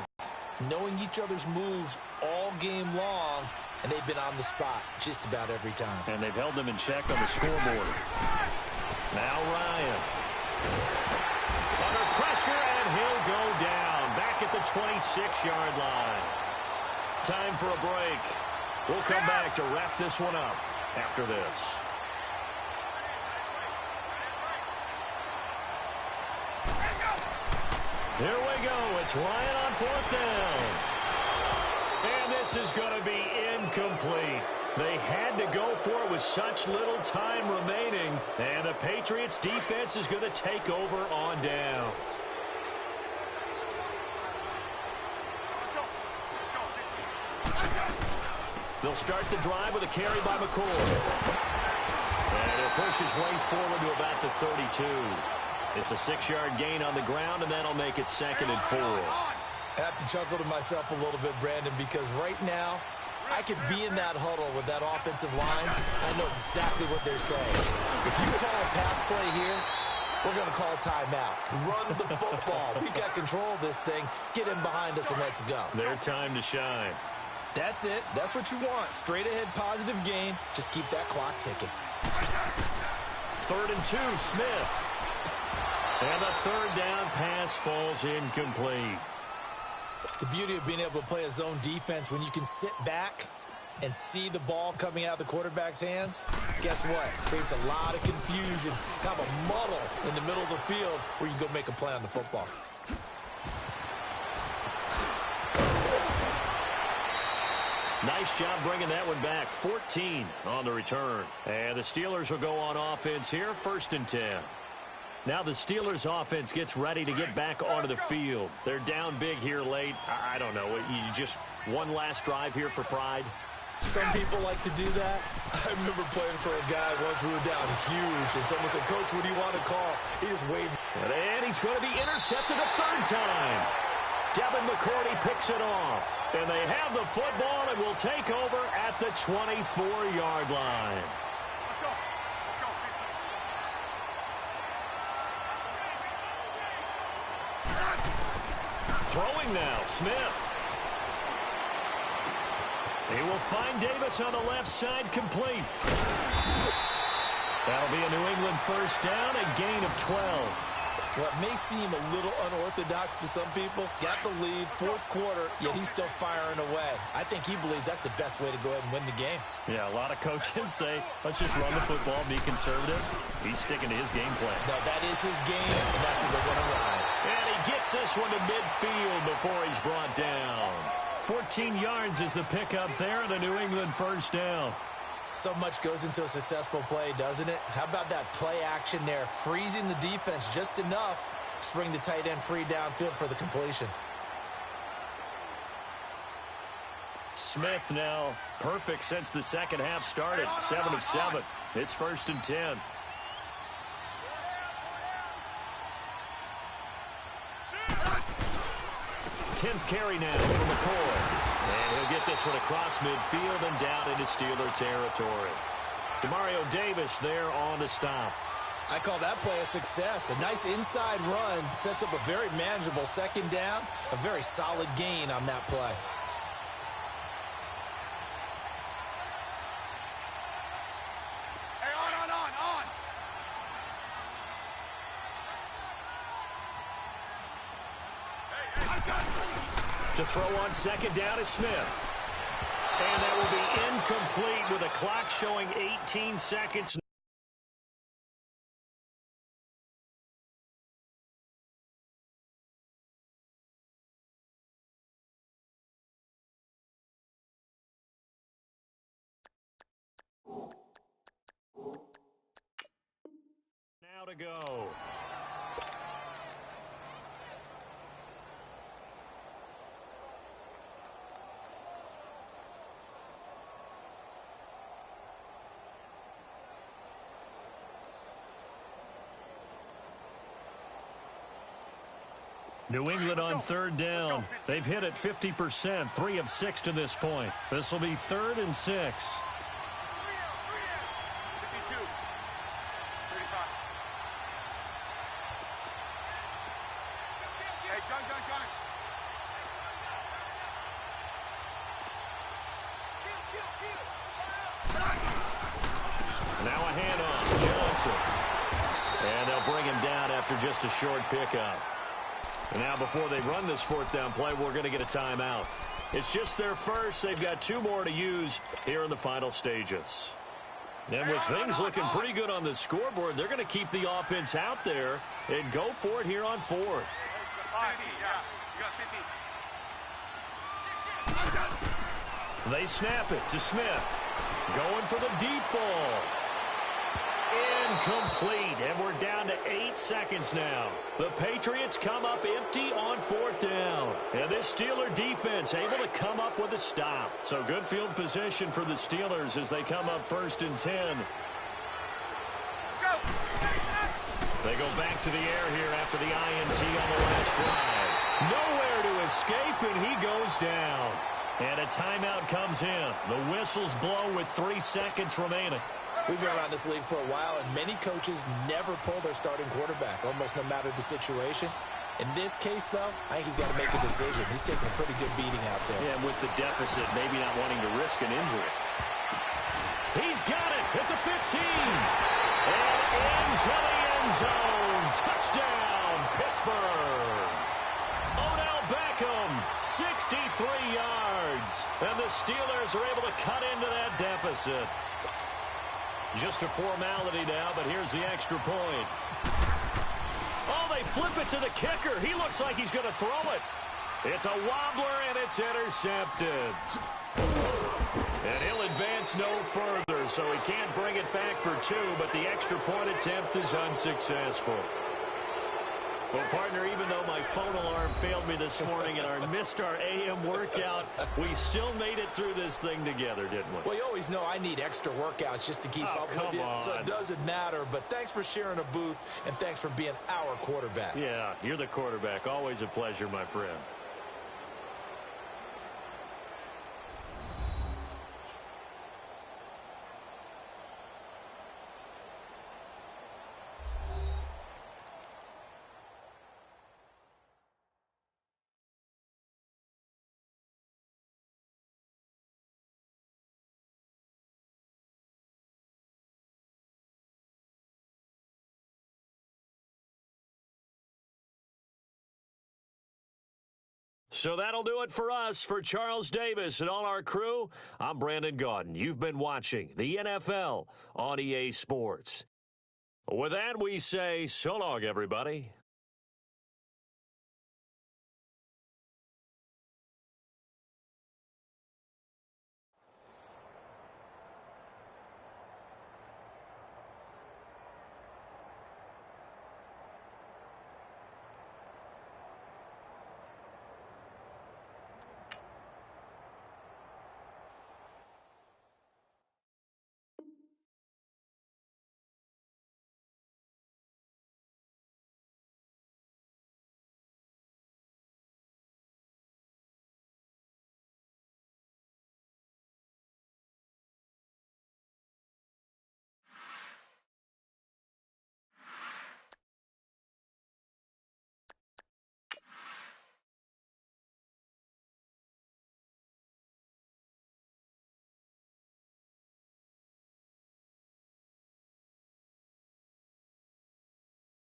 Knowing each other's moves all game long, and they've been on the spot just about every time. And they've held them in check on the scoreboard. Now Ryan. Under pressure, and he'll go down. Back at the 26-yard line. Time for a break. We'll come back to wrap this one up after this. Here we go. It's Ryan on 4th down. And this is going to be incomplete. They had to go for it with such little time remaining. And the Patriots defense is going to take over on downs. They'll start the drive with a carry by McCoy. And he'll push his way forward to about the 32. It's a 6-yard gain on the ground, and that'll make it 2nd and 4. I have to chuckle to myself a little bit, Brandon, because right now I could be in that huddle with that offensive line. I know exactly what they're saying. If you call a pass play here, we're going to call timeout. Run the football. We've got control of this thing. Get in behind us and let's go. Their time to shine. That's it. That's what you want. Straight ahead positive game. Just keep that clock ticking. 3rd and 2, Smith. And the 3rd down pass falls incomplete. The beauty of being able to play a zone defense when you can sit back, and see the ball coming out of the quarterback's hands, guess what? Creates a lot of confusion, kind of a muddle in the middle of the field where you can go make a play on the football. Nice job bringing that one back. 14 on the return. And the Steelers will go on offense here, 1st and 10. Now the Steelers offense gets ready to get back onto the field. They're down big here late. I don't know. You just one last drive here for pride? Some people like to do that. I remember playing for a guy once. We were down huge, and someone said, "Coach, what do you want to call?" He just waved. And he's going to be intercepted a 3rd time. Devin McCourty picks it off. And they have the football and will take over at the 24-yard line. Let's go. Let's go. Throwing now, Smith. He will find Davis on the left side, complete. That'll be a New England 1st down, a gain of 12. What may seem a little unorthodox to some people, got the lead, 4th quarter, yet he's still firing away. I think he believes that's the best way to go ahead and win the game. Yeah, a lot of coaches say, let's just run the football, be conservative. He's sticking to his game plan. No, that is his game, and that's what they're going to ride. And he gets this one to midfield before he's brought down. 14 yards is the pickup there and a New England 1st down. So much goes into a successful play, doesn't it? How about that play action there, freezing the defense just enough to bring the tight end free downfield for the completion. Smith now perfect since the 2nd half started, 7 of 7. It's 1st and 10. Tenth carry now for McCoy. And he'll get this one across midfield and down into Steeler territory. Demario Davis there on the stop. I call that play a success. A nice inside run sets up a very manageable 2nd down. A very solid gain on that play. Hey, on. To throw on 2nd down is Smith. And that will be incomplete with a clock showing 18 seconds. Now to go. New England on 3rd down. They've hit it 50%, 3 of 6 to this point. This will be 3rd and 6. 52. 35. Hey, gun. Now a handoff, Johnson. And they'll bring him down after just a short pickup. And now before they run this 4th down play, we're going to get a timeout. It's just their first. They've got 2 more to use here in the final stages. And with things looking pretty good on the scoreboard, they're going to keep the offense out there and go for it here on 4th. 50, yeah. You got 50. They snap it to Smith. Going for the deep ball. Incomplete, and we're down to 8 seconds now. The Patriots come up empty on 4th down. And this Steeler defense able to come up with a stop. So good field position for the Steelers as they come up 1st and 10. They go back to the air here after the INT on the last drive. Nowhere to escape, and he goes down. And a timeout comes in. The whistles blow with 3 seconds remaining. We've been around this league for a while, and many coaches never pull their starting quarterback, almost no matter the situation. In this case, though, I think he's got to make a decision. He's taking a pretty good beating out there. Yeah, and with the deficit, maybe not wanting to risk an injury. He's got it at the 15. And into the end zone. Touchdown, Pittsburgh. Odell Beckham, 63 yards. And the Steelers are able to cut into that deficit. Just a formality now, but here's the extra point. Oh, they flip it to the kicker. He looks like he's going to throw it. It's a wobbler, and it's intercepted. And he'll advance no further, so he can't bring it back for two, but the extra point attempt is unsuccessful. Well, partner, even though my phone alarm failed me this morning and I missed our AM workout, we still made it through this thing together, didn't we? Well, you always know I need extra workouts just to keep up with you, so it doesn't matter. But thanks for sharing a booth, and thanks for being our quarterback. Yeah, you're the quarterback. Always a pleasure, my friend. So that'll do it for us. For Charles Davis and all our crew, I'm Brandon Gaudin. You've been watching the NFL on EA Sports. With that, we say so long, everybody.